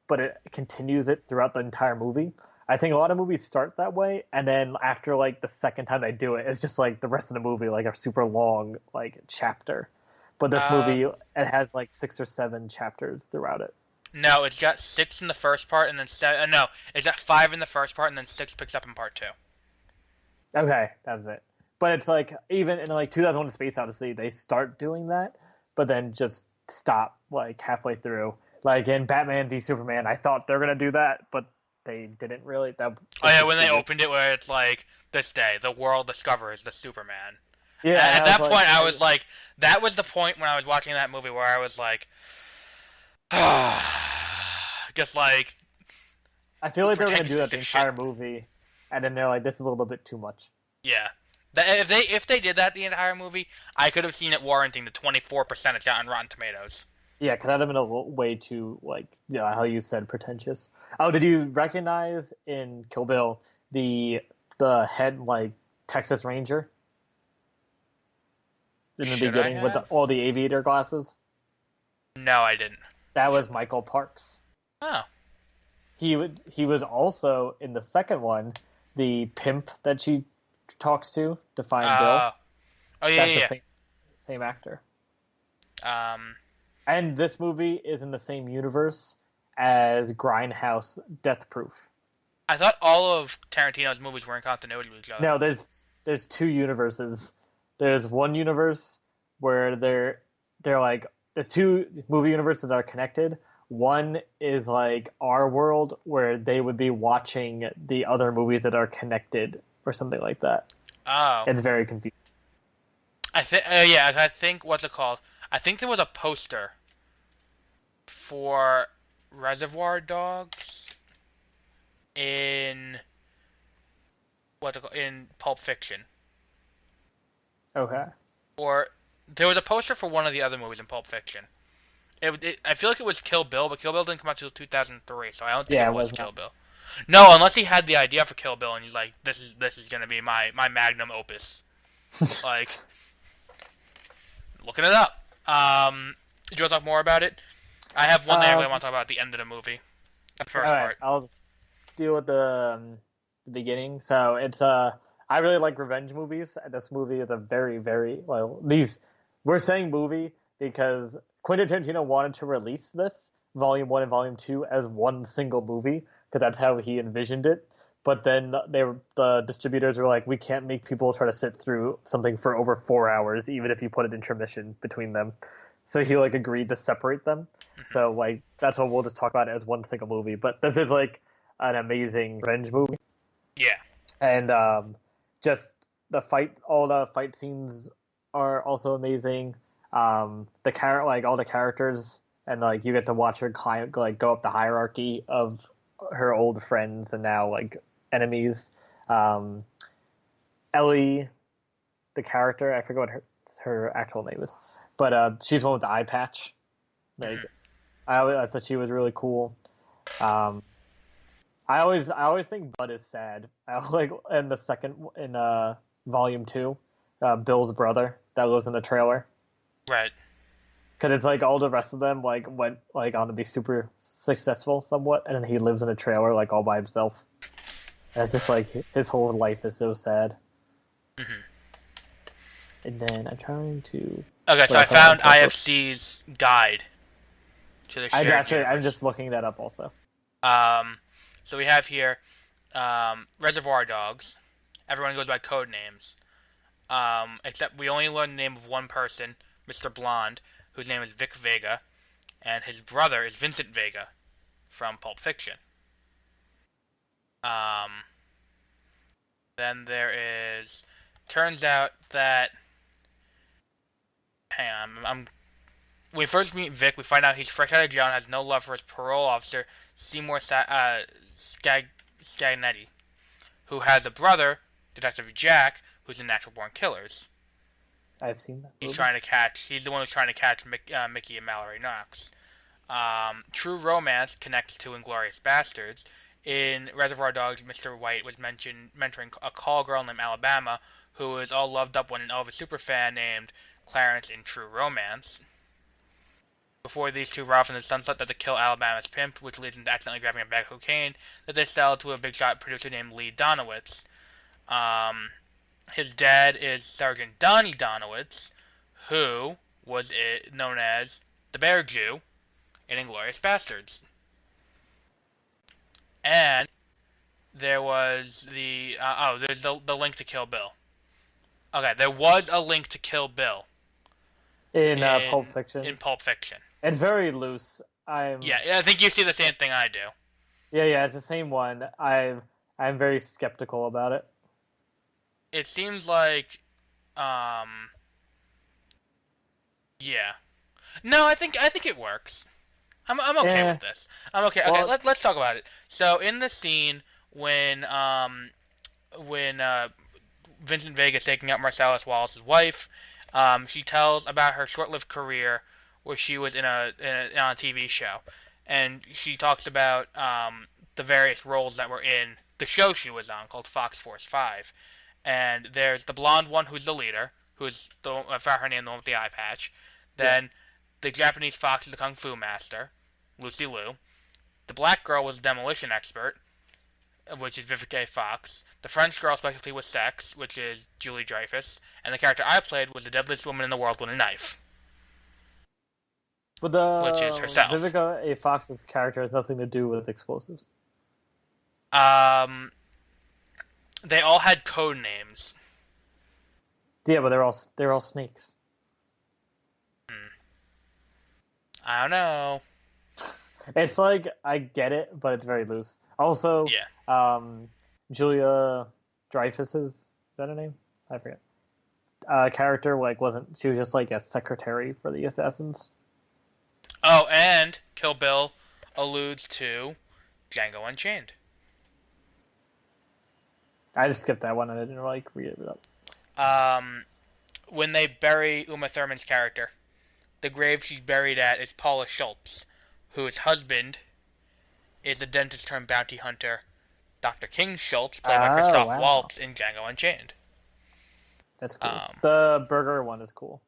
but it continues it throughout the entire movie. I think a lot of movies start that way, and then after, like, the second time they do it, it's just, like, the rest of the movie, like, a super long, like, chapter. But this movie, it has, like, 6 or 7 chapters throughout it. No, it's got 6 in the first part, and then seven. No, it's got 5 in the first part, and then 6 picks up in part 2. Okay, that's it. But it's like even in like 2001: Space Odyssey, they start doing that, but then just stop like halfway through. Like in Batman v Superman, I thought they're gonna do that, but they didn't really. That Oh was yeah, just when too they good. opened it, where it's like this day, the world discovers the Superman. Yeah, and At I was that like, point, I was like, that was the point when I was watching that movie where I was like, just like I feel like they were gonna pretentious do that piece the of shit. entire movie, and then they're like, this is a little bit too much. Yeah. If they did that the entire movie, I could have seen it warranting the 24% it's got on Rotten Tomatoes. Yeah, because that'd have been way too like yeah, how you said pretentious. Oh, did you recognize in Kill Bill the head like Texas Ranger in the Should I beginning with have? all the aviator glasses? No, I didn't. That was Michael Parks. Oh. He was also in the second one, the pimp that she talks to find Bill. Oh yeah, That's the yeah, same actor. yeah. And this movie is in the same universe as Grindhouse Death Proof. I thought all of Tarantino's movies were in continuity with each other. No, there's two universes. There's one universe where they're like there's two movie universes that are connected. One is like our world where they would be watching the other movies that are connected or something like that. Oh. It's very confusing. Yeah, I think what's it called? I think there was a poster for Reservoir Dogs in what's it called? In Pulp Fiction, Okay. or there was a poster for one of the other movies in Pulp Fiction. I feel like it was Kill Bill, but Kill Bill didn't come out until 2003, so I don't think Yeah, it it was was Kill not. Bill. No, unless he had the idea for Kill Bill and he's like, this is gonna be my magnum opus. Like, looking it up. Did you want to talk more about it? I have one thing I really want Um, to talk about at the end of the movie. The all first right, part. I'll deal with the beginning. So it's I really like revenge movies. And this movie is a very well these we're saying movie because Quentin Tarantino wanted to release this Volume One and Volume Two as one single movie because that's how he envisioned it. But then the distributors were like, we can't make people try to sit through something for over 4 hours, even if you put an intermission between them. So he like agreed to separate them. Hmm. So like that's what we'll just talk about it as one single movie. But this is like an amazing revenge movie, Yeah. and just all the fight scenes are also amazing. Like all the characters, and like you get to watch her climb, like go up the hierarchy of her old friends and now like enemies. Um, Ellie, the character, I forget what her actual name is, but she's the one with the eye patch. Like Hmm. I thought she was really cool. Um, I always think Bud is sad. I like in the second in volume two, Bill's brother that lives in the trailer Right. because it's like all the rest of them like went like on to be super successful somewhat, and then he lives in a trailer like all by himself. And it's just like his whole life is so sad. Hmm. And then I'm trying to. Okay, What so I else I want found to talk about? IFC's guide to the I shared actually I'm universe. just looking that up also. Um, so we have here Reservoir Dogs. Everyone goes by code names. Except we only learn the name of one person, Mr. Blonde, whose name is Vic Vega, and his brother is Vincent Vega from Pulp Fiction. Um, then there is. Turns out that. Hang on, when we first meet Vic, we find out he's fresh out of jail and has no love for his parole officer, Seymour Scagnetti, who has a brother, Detective Jack, who's in Natural Born Killers. I've seen that He's movie. trying to catch. He's the one who's trying to catch Mickey and Mallory Knox. True Romance connects to Inglorious Bastards. In Reservoir Dogs, Mr. White was mentoring a call girl named Alabama, who was all loved up with an Elvis superfan named Clarence in True Romance. Before these two ride off in the sunset, that to kill Alabama's pimp, which leads them to accidentally grabbing a bag of cocaine that they sell to a big shot producer named Lee Donowitz. Um, his dad is Sergeant Donnie Donowitz, who was known as the Bear Jew in Inglourious Bastards. And there was there's the link to Kill Bill. Okay, there was a link to Kill Bill In Pulp in Fiction. Pulp Fiction. It's very loose. Yeah, I think you see the same thing I do. Yeah, it's the same one. I'm very skeptical about it. It seems like, um, yeah. No, I think it works. I'm okay Eh, with this. I'm okay. Okay, well, let's talk about it. So in the scene when Vincent Vega is taking out Marcellus Wallace's wife, she tells about her short-lived career where she was on a TV show, and she talks about the various roles that were in the show she was on called Fox Force 5. And there's the blonde one who's the leader, who's I forgot her name, the one with the eye patch. yeah. Then the Japanese fox is the kung fu master, Lucy Liu. The black girl was the demolition expert, which is Vivica Fox. The French girl's specialty was sex, which is Julie Dreyfus. And the character I played was the deadliest woman in the world with a knife, But which is the herself. Vivica A. Fox's character has nothing to do with explosives. Um, they all had code names. Yeah, but they're all snakes. I don't know. It's like I get it, but it's very loose. Also, Yeah. Julia Dreyfus is that her name? I forget. Character wasn't she was just like a secretary for the assassins. Oh, and Kill Bill alludes to Django Unchained. I just skipped that one and I didn't read it up. When they bury Uma Thurman's character, the grave she's buried at is Paula Schultz, whose husband is the dentist turned bounty hunter, Dr. King Schultz, played by Christoph Wow. Waltz in Django Unchained. That's cool. The burger one is cool.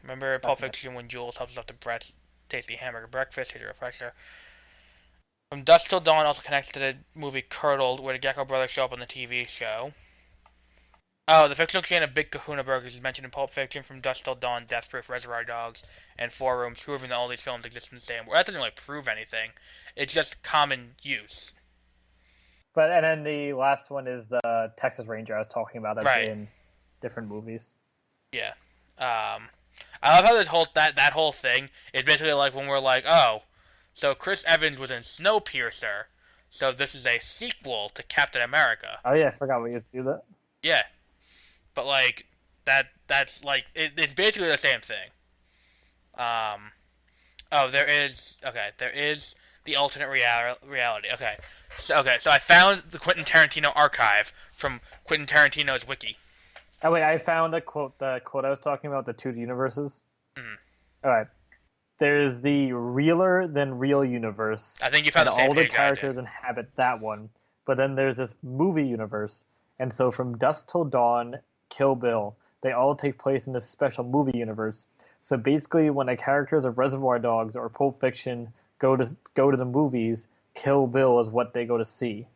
Remember Pulp Fiction when Jules helps herself to Brett's tasty hamburger breakfast? Here's a refresher. From Dusk Till Dawn also connects to the movie Curdled, where the Gecko brothers show up on the TV show. Oh, the fictional chain of Big Kahuna Burgers is mentioned in Pulp Fiction, From Dusk Till Dawn, Death Proof, Reservoir Dogs, and Four Rooms, proving that all these films exist in the same world. That doesn't really prove anything. It's just common use. And then the last one is the Texas Ranger I was talking about that's Right. in different movies. Yeah. I love how that whole thing is basically like when we're like, oh, so Chris Evans was in Snowpiercer, so this is a sequel to Captain America. Oh yeah, I forgot we used to do that. Yeah. But like that's like it's basically the same thing. There is the alternate reality. Okay, so I found the Quentin Tarantino archive from Quentin Tarantino's wiki. Oh wait, I found a quote. The quote I was talking about, the two universes. Mhm. All right, there's the realer than real universe. I think you found and the same all the page I characters did. inhabit that one. But then there's this movie universe, and so from Dusk Till Dawn, Kill Bill, they all take place in this special movie universe. So basically, when the characters of Reservoir Dogs or Pulp Fiction go to the movies, Kill Bill is what they go to see.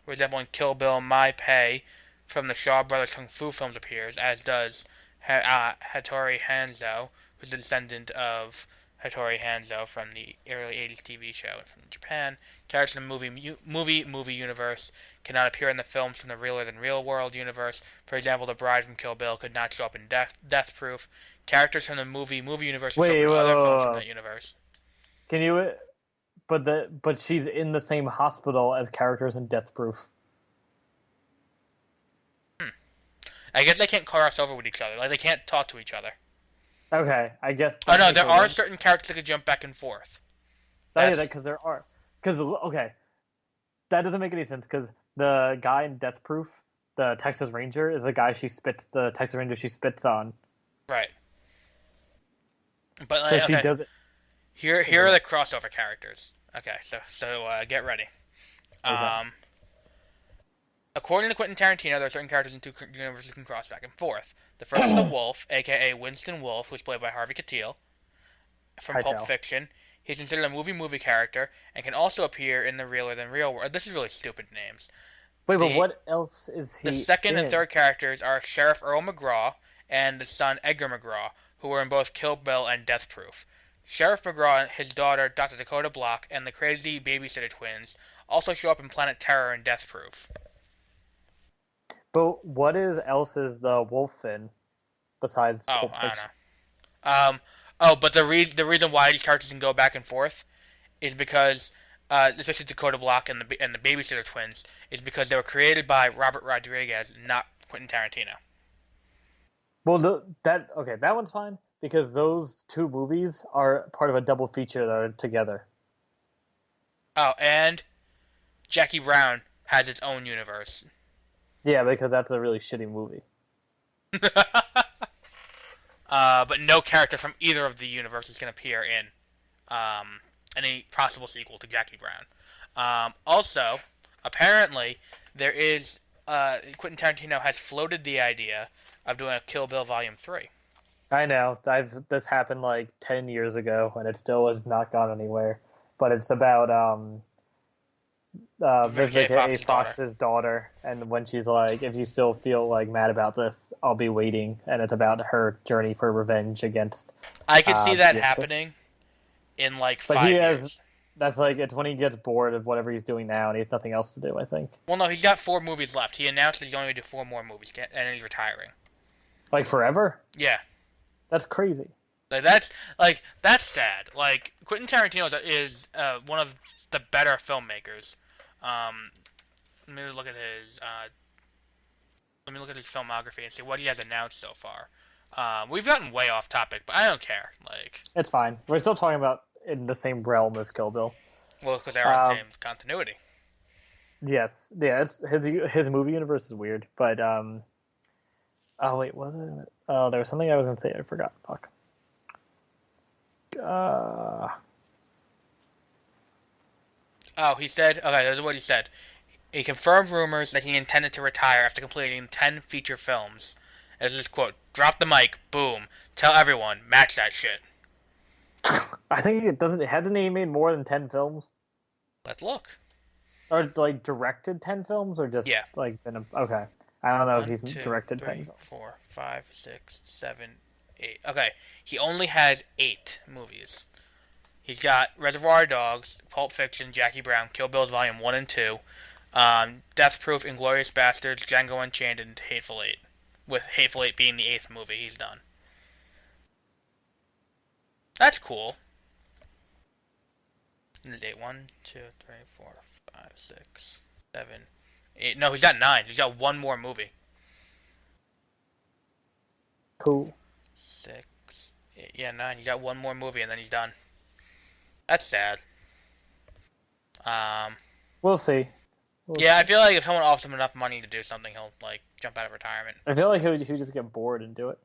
For example, in Kill Bill, Mai Pei from the Shaw Brothers Kung Fu films appears, as does Hattori Hanzo, who's the descendant of Hattori Hanzo from the early 80s TV show from Japan. Characters in the movie universe cannot appear in the films from the realer than real world universe. For example, the bride from Kill Bill could not show up in Death Proof. Characters from the movie universe would show up in other films from that universe. Can you? But she's in the same hospital as characters in Death Proof. I guess they can't cross over with each other. Like, they can't talk to each other. Okay, I guess. Oh no, there are certain characters that can jump back and forth. Because there are. Because okay, that doesn't make any sense. Because the guy in Death Proof, the Texas Ranger, is the guy the Texas Ranger she spits on. Right. But So she does it. Here are the crossover characters. Okay, so get ready. Okay. According to Quentin Tarantino, there are certain characters in two universes that can cross back and forth. The first is the Wolf, aka Winston Wolfe, who's played by Harvey Keitel from Pulp Fiction. He's considered a movie character and can also appear in the realer than real world. This is really stupid names. Wait, but what else is he? The second and third characters are Sheriff Earl McGraw and the son Edgar McGraw, who were in both Kill Bill and Death Proof. Sheriff McGraw, his daughter, Dr. Dakota Block, and the crazy babysitter twins also show up in Planet Terror and Death Proof. But what else is the wolf in besides Oh, Pulp I don't Fiction? know. But the reason why these characters can go back and forth is because, especially Dakota Block and the babysitter twins, is because they were created by Robert Rodriguez, not Quentin Tarantino. Well, that one's fine because those two movies are part of a double feature that are together. Oh, and Jackie Brown has its own universe. Yeah, because that's a really shitty movie. But no character from either of the universes can appear in any possible sequel to Jackie Brown. Also, apparently, there is Quentin Tarantino has floated the idea of doing a Kill Bill Volume 3. I know. This happened like 10 years ago, and it still has not gone anywhere. But it's about Vivica A. Fox's daughter, and when she's like, if you still feel like mad about this, I'll be waiting. And it's about her journey for revenge against. I could see that Beatrice. happening in like But 5 he years. has. That's like it's when he gets bored of whatever he's doing now, and he has nothing else to do. I think. Well, no, he's got 4 movies left. He announced that he's only going to do 4 more movies, and then he's retiring. Like forever? Yeah. That's crazy. That's sad. Like Quentin Tarantino is one of the better filmmakers. Let me look at his filmography and see what he has announced so far. We've gotten way off topic, but I don't care. Like, It's fine. We're still talking about in the same realm as Kill Bill. well, because they're in the same continuity. Yes, yeah. It's his movie universe is weird, but oh wait, was it? Oh, there was something I was gonna say. I forgot. Fuck. Oh, he said. Okay, this is what he said. He confirmed rumors that he intended to retire after completing 10 feature films. As this quote: "Drop the mic, boom, tell everyone, match that shit." I think it doesn't. Hasn't he made more than 10 films? Let's look. Or like directed 10 films, or just Yeah. like okay. I don't know if 1, he's 2, directed 3, 10 films. 4, 5, 6, 7, 8. Okay, he only has 8 movies. He's got Reservoir Dogs, Pulp Fiction, Jackie Brown, Kill Bill's Volume 1 and 2, Death Proof, Inglourious Bastards, Django Unchained, and Hateful Eight. With Hateful Eight being the 8th movie he's done. That's cool. And the date 1, 2, 3, 4, 5, 6, 7, 8. No, he's got 9. He's got one more movie. Cool. 6, 8, yeah, 9. He's got one more movie and then he's done. That's sad. We'll see. Yeah, I feel like if someone offers him enough money to do something, he'll like jump out of retirement. I feel like he would just get bored and do it.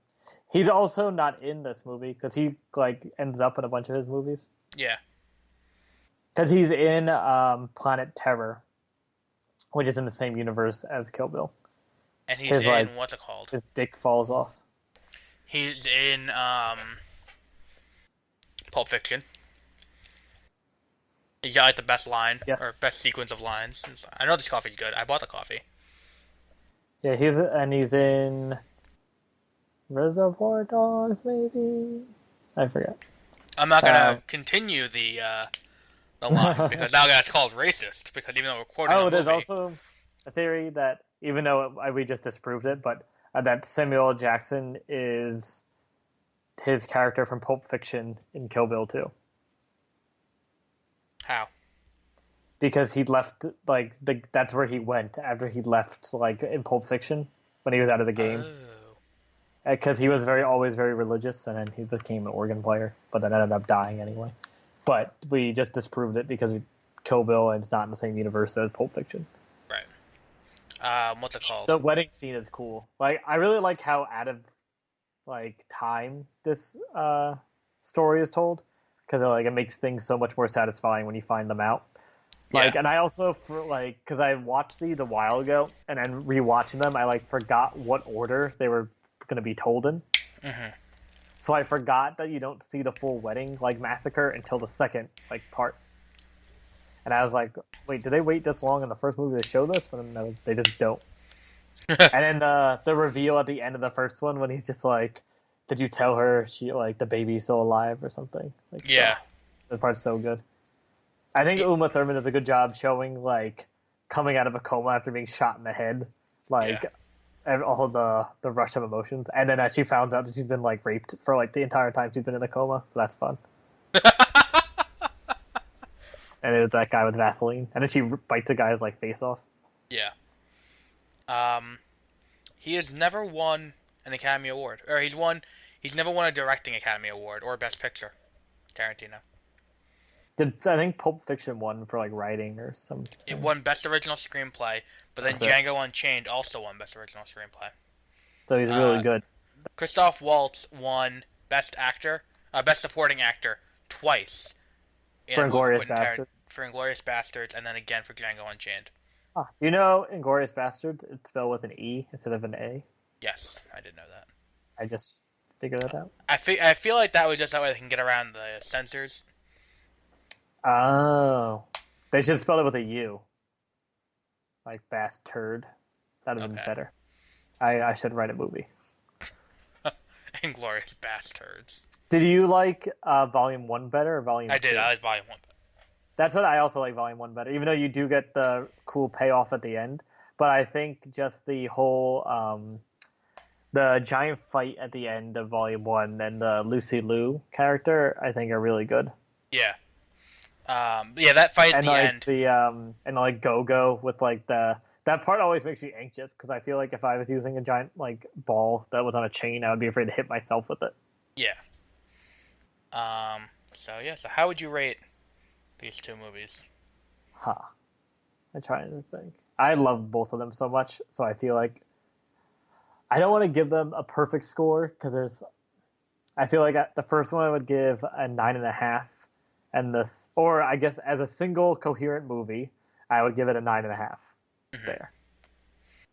He's also not in this movie because he like ends up in a bunch of his movies. Yeah. Because he's in Planet Terror, which is in the same universe as Kill Bill. And he's in what's it called? His dick falls off. He's in Pulp Fiction. He's got like the best line or best sequence of lines. I know this coffee's good. I bought the coffee. Yeah, he's in Reservoir Dogs, maybe. I forget. I'm not gonna continue the line because now that's called racist. Because even though we're quoting a movie, there's also a theory that even though we just disproved it, but that Samuel L. Jackson is his character from Pulp Fiction in Kill Bill 2. How? Because he left, like, that's where he went after he left, like, in Pulp Fiction, when he was out of the game. Because he was always very religious, and then he became an organ player, but then ended up dying anyway. But we just disproved it because Kill Bill, and it's not in the same universe as Pulp Fiction. Right. What's it called? The wedding scene is cool. Like, I really like how out of, like, time this story is told. Because it makes things so much more satisfying when you find them out. Like, yeah. And I also because I watched these a while ago, and then rewatching them, I forgot what order they were going to be told in. Mm-hmm. So I forgot that you don't see the full wedding massacre until the second part. And I was like, wait, did they wait this long in the first movie to show this? But no, they just don't. And then the reveal at the end of the first one when he's just like, did you tell her she like the baby's still alive or something? Like, Yeah. that part's so good. I think Y- Uma Thurman does a good job showing like coming out of a coma after being shot in the head, Yeah. like and all the rush of emotions, and then she found out that she's been like raped for like the entire time she's been in a coma. So that's fun. And it was that guy with Vaseline, and then she bites a guy's like face off. Yeah. Um, he has never won an Academy Award, or He's never won a directing Academy Award or Best Picture. Tarantino. I think Pulp Fiction won for like writing or something? It won Best Original Screenplay, but then That's it. Django Unchained also won Best Original Screenplay. So he's really Uh, good. Christoph Waltz won Best Supporting Actor twice in For a movie Inglorious Bastards. for Inglourious Bastards, and then again for Django Unchained. Ah, do you know Inglorious Bastards? It's spelled with an E instead of an A. Yes, I did know that. I just figured that out. I feel like that was just that way they can get around the censors. Oh, they should spell it with a U, like bastard. That'd have been Okay. better. I should write a movie. Inglourious Bastards. Did you like Volume 1 better or Volume 2? I did. I was Volume 1. That's what I also like Volume 1 better, even though you do get the cool payoff at the end. But I think just the whole, the giant fight at the end of Volume 1 and the Lucy Liu character, I think are really good. Yeah. Yeah, that fight at And the like end. and like Go-Go with like that part always makes me anxious because I feel like if I was using a giant like ball that was on a chain, I would be afraid to hit myself with it. Yeah. So how would you rate these two movies? Huh. I'm trying to think. I love both of them so much, so I feel like I don't want to give them a perfect score because I feel like the first one I would give a 9.5, and this, or I guess as a single coherent movie, I would give it a 9.5. Mhm. There.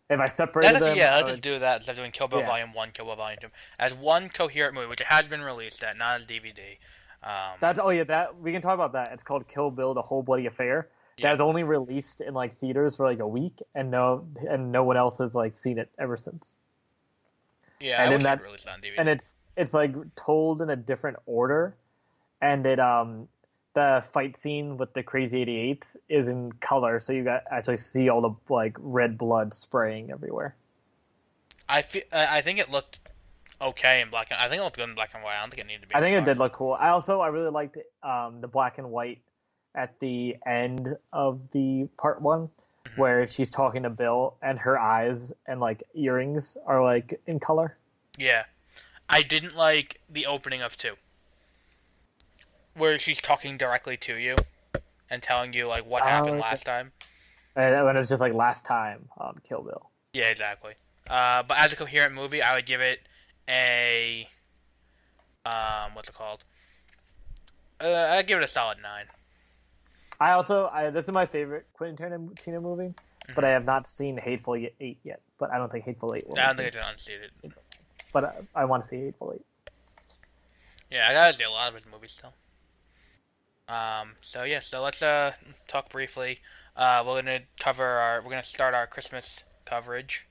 If I separated them, Yeah, I let's would, just do that instead of doing Kill Bill yeah. Volume 1, Kill Bill Volume 2. As one coherent movie, which it has been released at, not as DVD. That's that we can talk about that. It's called Kill Bill: The Whole Bloody Affair. Yeah. That's only released in like theaters for like a week, and no one else has like seen it ever since. Yeah, And I in wish that- it released on DVD. And it's like told in a different order, and the fight scene with the Crazy 88s is in color, so you actually see all the like red blood spraying everywhere. I think it looked okay in black and I think it looked good in black and white. I don't think it needed to be. I think in it color. did look cool. I really liked the black and white at the end of the part one, where she's talking to Bill and her eyes and like earrings are like in color. Yeah, I didn't like the opening of 2, where she's talking directly to you and telling you like what happened okay. last time. And when it's just like last time on Kill Bill. Yeah, exactly. But as a coherent movie, I would give it a what's it called? I'd give it a solid 9. This is my favorite Quentin Tarantino movie, but I have not seen Hateful Eight yet. But I don't think Hateful Eight will. I don't think it's unseated. But I want to see Hateful Eight. Yeah, I gotta see a lot of his movies still. So let's talk briefly. We're gonna start our Christmas coverage,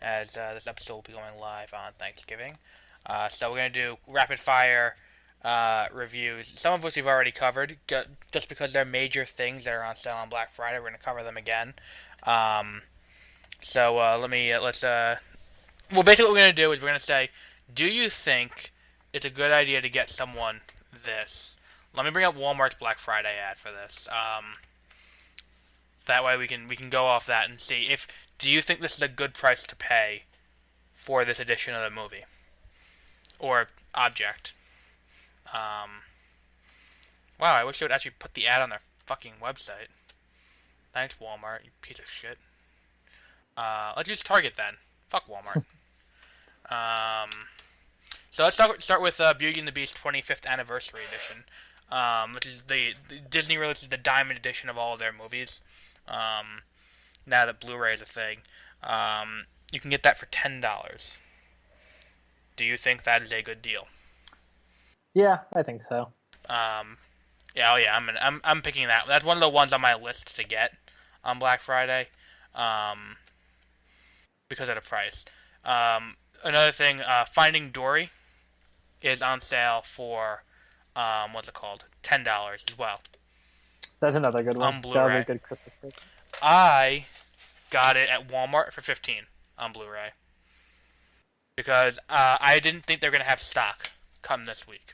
as this episode will be going live on Thanksgiving. So we're gonna do rapid fire reviews, some of which we've already covered, just because they're major things that are on sale on Black Friday. We're gonna cover them again. Well, basically what we're gonna do is we're gonna say, do you think it's a good idea to get someone this? Let me bring up Walmart's Black Friday ad for this. That way we can go off that and see if do you think this is a good price to pay for this edition of the movie or object. Wow, I wish they would actually put the ad on their fucking website. Thanks, Walmart, you piece of shit. Let's use Target then. Fuck Walmart. So let's start with Beauty and the Beast 25th Anniversary Edition, which is the Disney releases the Diamond Edition of all of their movies. Now that Blu-ray is a thing, you can get that for $10. Do you think that is a good deal? Yeah, I think so. I'm picking that. That's one of the ones on my list to get on Black Friday, because of the price. Another thing, Finding Dory is on sale for what's it called? $10 as well That's another good one. on That would be a Blu-ray. good Christmas present. I got it at Walmart for 15 on Blu-ray because I didn't think they were gonna have stock come this week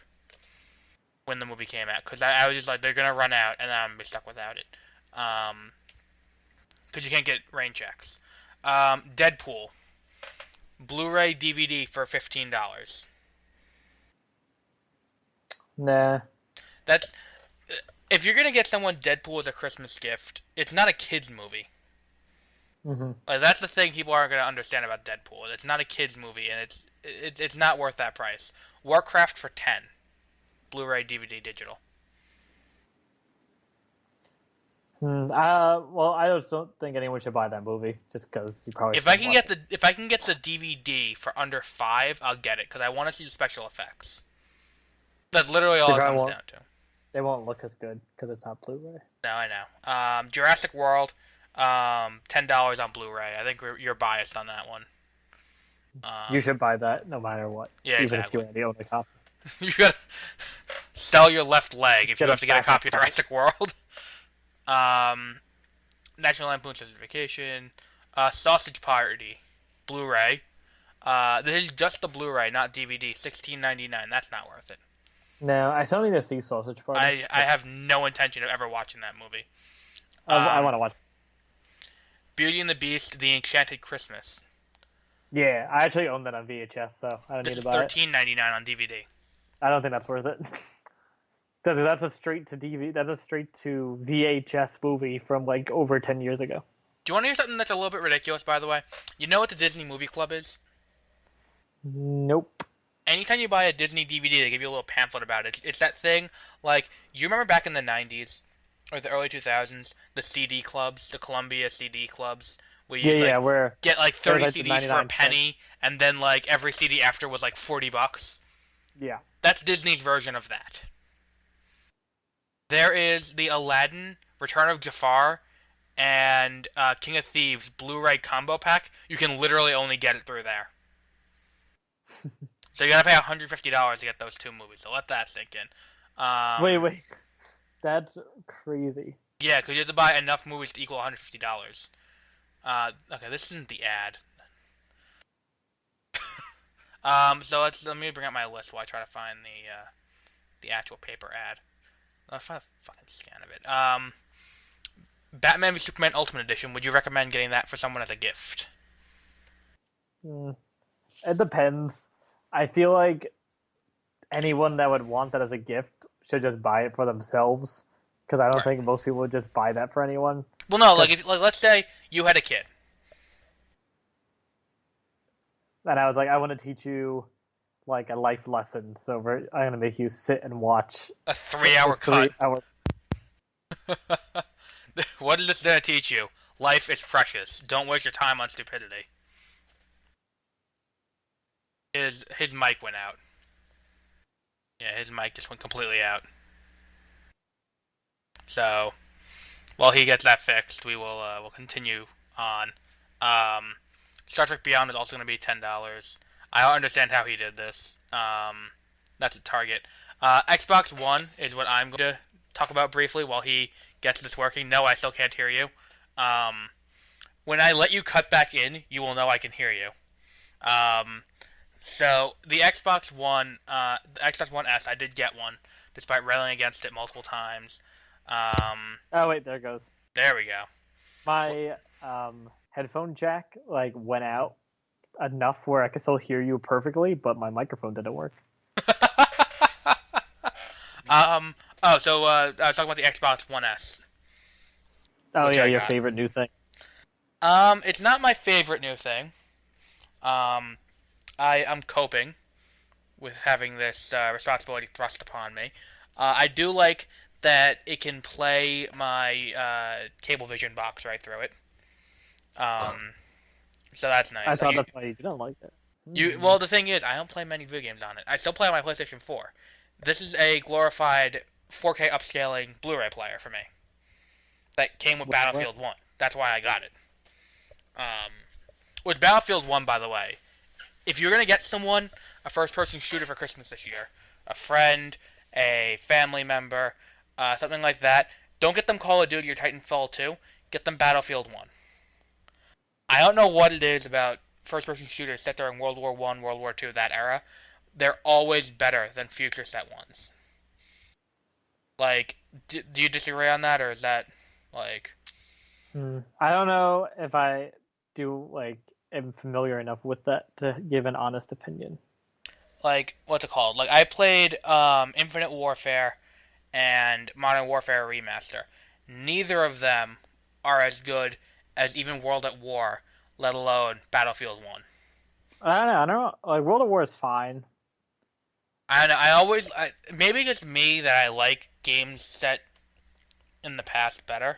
when the movie came out because I was just like they're gonna run out and I'm gonna be stuck without it. Because you can't get rain checks. Deadpool Blu-ray DVD for $15. Nah. That's if you're gonna get someone Deadpool as a Christmas gift, it's not a kids movie. Hmm. Like that's the thing people aren't gonna understand about Deadpool. It's not a kids movie, and it's not worth that price. Warcraft for 10, Blu-ray, DVD, digital. Well, I just don't think anyone should buy that movie just because you probably. If I can get the DVD for under $5, I'll get it because I want to see the special effects. That's literally all it comes down to. They won't look as good because it's not Blu-ray. No, I know. Jurassic World, $10 on Blu-ray. I think you're biased on that one. You should buy that no matter what. Yeah, even exactly. if you already own a copy. You gotta sell your left leg if you Get a have to get a copy of backup. Jurassic World. National Lampoon Vacation, Sausage Party, Blu-ray. This is just the Blu-ray, not DVD. $16.99. That's not worth it. No, I still need to see Sausage Party. I have no intention of ever watching that movie. I want to watch. Beauty and the Beast: The Enchanted Christmas. Yeah, I actually own that on VHS, so I don't This need is to buy it. $13.99 on DVD. I don't think that's worth it. That's a straight to DVD. That's a straight to VHS movie from like over 10 years ago. Do you want to hear something that's a little bit ridiculous, by the way? You know what the Disney Movie Club is? Nope. Anytime you buy a Disney DVD, they give you a little pamphlet about it. It's that thing, like, you remember back in the 90s, or the early 2000s, the CD clubs, the Columbia CD clubs, where you where get like 30 like the CDs for a 99 penny, and then like every CD after was like $40. yeah. That's Disney's version of that. There is the Aladdin, Return of Jafar, and King of Thieves Blu-ray combo pack. You can literally only get it through there. So you gotta pay $150 to get those two movies. So let that sink in. Wait. That's crazy. Yeah, because you have to buy enough movies to equal $150. Okay, this isn't the ad. So let me bring up my list while I try to find the actual paper ad. I'll find a fucking scan of it. Batman v Superman Ultimate Edition. Would you recommend getting that for someone as a gift? It depends. I feel like anyone that would want that as a gift should just buy it for themselves, because I don't think most people would just buy that for anyone. Well, no, like let's say you had a kid. And I was like, I want to teach you like a life lesson, so I'm gonna make you sit and watch a 3-hour cut. 3 hour. What is this gonna teach you? Life is precious. Don't waste your time on stupidity. His mic went out. Yeah, his mic just went completely out. So, while he gets that fixed, we'll continue on. Star Trek Beyond is also going to be $10. I don't understand how he did this. That's a Target. Xbox One is what I'm going to talk about briefly while he gets this working. No, I still can't hear you. When I let you cut back in, you will know I can hear you. So the Xbox One S, I did get one, despite railing against it multiple times. Oh wait, there it goes. There we go. My headphone jack went out enough where I could still hear you perfectly, but my microphone didn't work. I was talking about the Xbox One S. Oh yeah, your favorite new thing. It's not my favorite new thing. I'm coping with having this responsibility thrust upon me. I do like that it can play my Cablevision box right through it. So that's nice. I thought that's why you didn't like it. Well, the thing is, I don't play many video games on it. I still play on my PlayStation 4. This is a glorified 4K upscaling Blu-ray player for me. That came with Battlefield 1. That's why I got it. With Battlefield 1, by the way, if you're going to get someone a first-person shooter for Christmas this year. A friend, a family member, something like that. Don't get them Call of Duty or Titanfall 2. Get them Battlefield 1. I don't know what it is about first-person shooters set during World War One, World War Two, that era. They're always better than future set ones. Like, do you disagree on that, or is that like? I don't know if I do am familiar enough with that to give an honest opinion. Like, what's it called? Like, I played Infinite Warfare and Modern Warfare Remaster. Neither of them are as good as even World at War, let alone Battlefield 1. I don't know. Like World of War is fine. Maybe it's me that I like games set in the past better.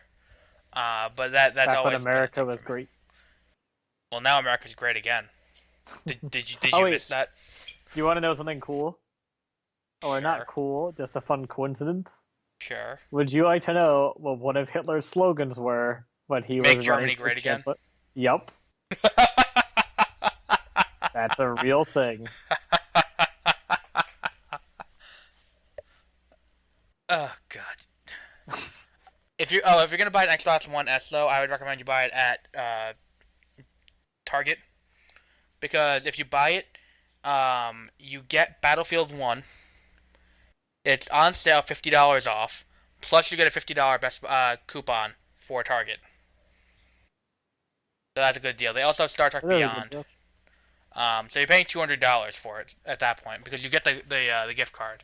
But that's Back always when America was great. Well, now America's great again. Did you Oh, wait. miss that? Do you want to know something cool? Or Sure. not cool, just a fun coincidence? Sure. Would you like to know what one of Hitler's slogans were when he Make was Germany running for great again? chancellor? Yup, that's a real thing. Oh god. If you're gonna buy an Xbox One S though, I would recommend you buy it at Target, because if you buy it, you get Battlefield 1. It's on sale, $50 off. Plus, you get a $50 best coupon for Target. So that's a good deal. They also have Star Trek That is a good Beyond. deal. So you're paying $200 for it at that point, because you get the gift card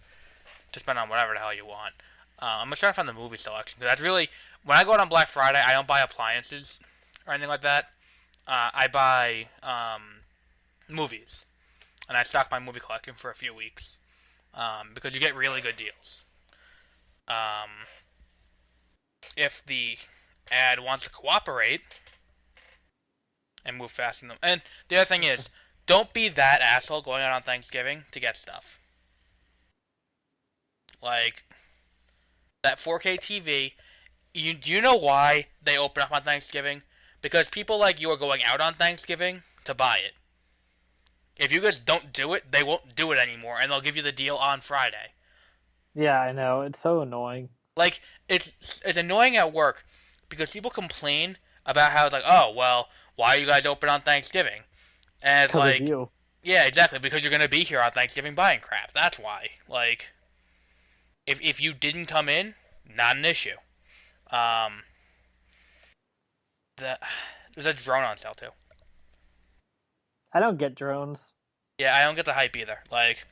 to spend on whatever the hell you want. I'm just trying to find the movie selection, because that's really, when I go out on Black Friday, I don't buy appliances or anything like that. I buy movies, and I stock my movie collection for a few weeks, because you get really good deals. If the ad wants to cooperate and move fast in them, and the other thing is, don't be that asshole going out on Thanksgiving to get stuff. Like that 4K TV. Do you know why they open up on Thanksgiving? Because people like you are going out on Thanksgiving to buy it. If you guys don't do it, they won't do it anymore, and they'll give you the deal on Friday. Yeah, I know. It's so annoying. Like, it's annoying at work, because people complain about how it's like, oh, well, why are you guys open on Thanksgiving? And it's Because like, of you. yeah, exactly, because you're gonna be here on Thanksgiving buying crap. That's why. Like, if you didn't come in, not an issue. Um, there's a drone on sale too. I don't get drones. Yeah, I don't get the hype either. Like,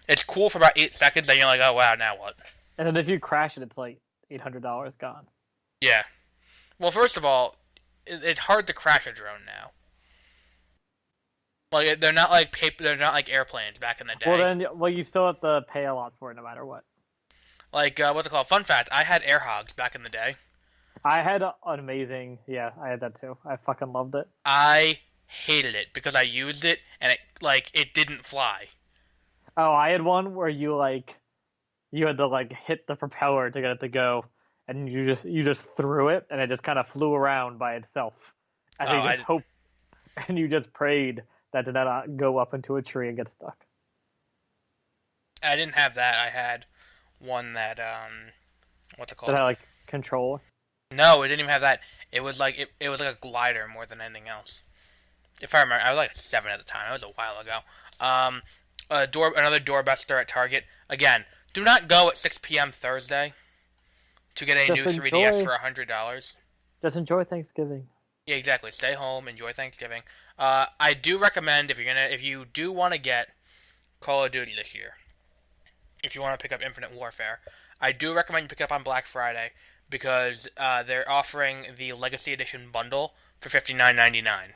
it's cool for about 8 seconds, then you're like, oh wow, now what? And then if you crash it, it's like $800 gone. Yeah. Well, first of all, it's hard to crash a drone now. Like, they're not like they're not like airplanes back in the day. Well, you still have to pay a lot for it no matter what. Like, what's it called? Fun fact, I had air hogs back in the day. I had an amazing, yeah, I had that too. I fucking loved it. I hated it because I used it and it didn't fly. Oh, I had one where you had to hit the propeller to get it to go, and you just threw it, and it just kind of flew around by itself. And you just hoped, and you just prayed that did not go up into a tree and get stuck. I didn't have that. I had one that what's it called? Did I control? No, it didn't even have that. It was like it was like a glider more than anything else. If I remember, I was like 7 at the time. It was a while ago. Another doorbuster at Target. Again, do not go at 6 p.m. Thursday to get a new 3DS for $100. Just enjoy Thanksgiving. Yeah, exactly. Stay home, enjoy Thanksgiving. I do recommend if you do want to get Call of Duty this year, if you want to pick up Infinite Warfare, I do recommend you pick it up on Black Friday, because they're offering the Legacy Edition bundle for $59.99.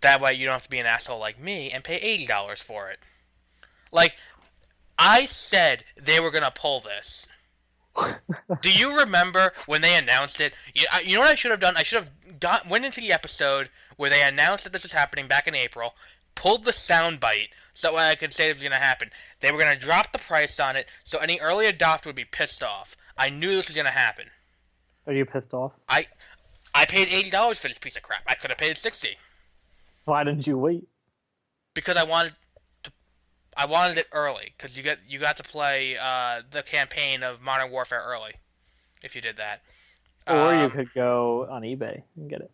That way you don't have to be an asshole like me and pay $80 for it. Like, I said they were going to pull this. Do you remember when they announced it? You know what I should have done? I should have went into the episode where they announced that this was happening back in April, pulled the soundbite so that way I could say it was going to happen. They were going to drop the price on it, so any early adopter would be pissed off. I knew this was going to happen. Are you pissed off? I paid $80 for this piece of crap. I could have paid $60. Why didn't you wait? Because I wanted to I wanted it early because you got to play the campaign of Modern Warfare early if you did that. Or you Um, could go on eBay and get it.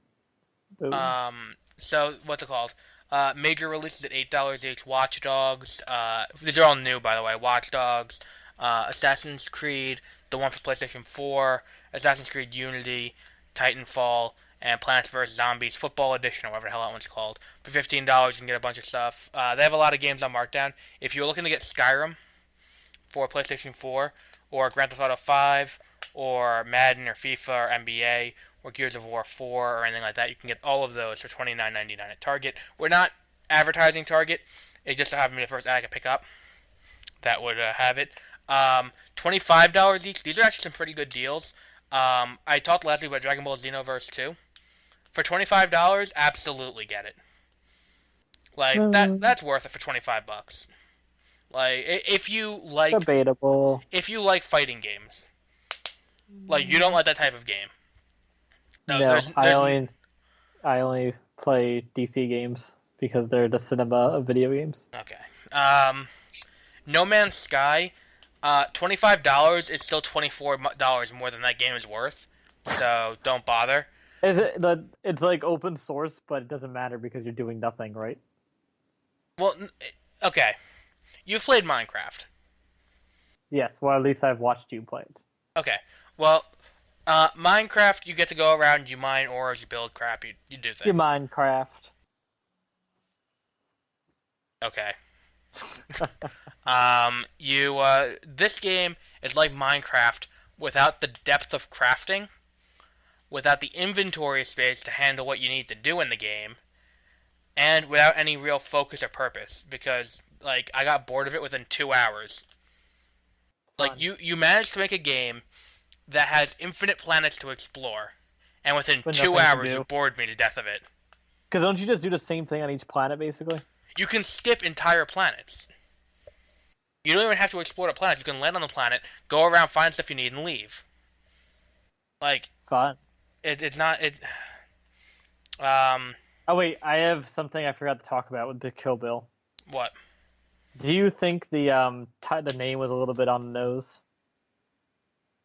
Boom. so what's it called? Major releases at $8 each. Watch Dogs. These are all new, by the way. Watch Dogs, Assassin's Creed, the one for PlayStation 4, Assassin's Creed Unity, Titanfall, and Plants vs Zombies Football Edition, or whatever the hell that one's called. For $15, you can get a bunch of stuff. They have a lot of games on markdown. If you're looking to get Skyrim for PlayStation 4, or Grand Theft Auto 5, or Madden, or FIFA, or NBA, or Gears of War 4, or anything like that, you can get all of those for $29.99 at Target. We're not advertising Target. It just happened to be the first ad I could pick up that would have it. $25 each. These are actually some pretty good deals. I talked last week about Dragon Ball Xenoverse 2. For $25, absolutely get it. Like that's worth it for $25. Like Debatable. if you like fighting games, like you don't like that type of game. No, No, there's I only play DC games because they're the cinema of video games. okay. No Man's Sky, $25 is still $24 more than that game is worth. So don't bother. It's like open source, but it doesn't matter because you're doing nothing, right? Well, okay. You've played Minecraft. Yes, well at least I've watched you play it. Okay. Well, Minecraft, you get to go around, you mine ores, you build crap, you do things. You Minecraft. Okay. This game is like Minecraft without the depth of crafting, without the inventory space to handle what you need to do in the game, and without any real focus or purpose. Because like I got bored of it within 2 hours. Like Fun. you managed to make a game that has infinite planets to explore, and within But 2 nothing to hours do. you bored me to death of it. Because don't you just do the same thing on each planet, basically? You can skip entire planets. You don't even have to explore the planet. You can land on the planet, go around, find stuff you need, and leave. Like Fun. it's not it. Oh wait, I have something I forgot to talk about with the Kill Bill. What? Do you think the name was a little bit on the nose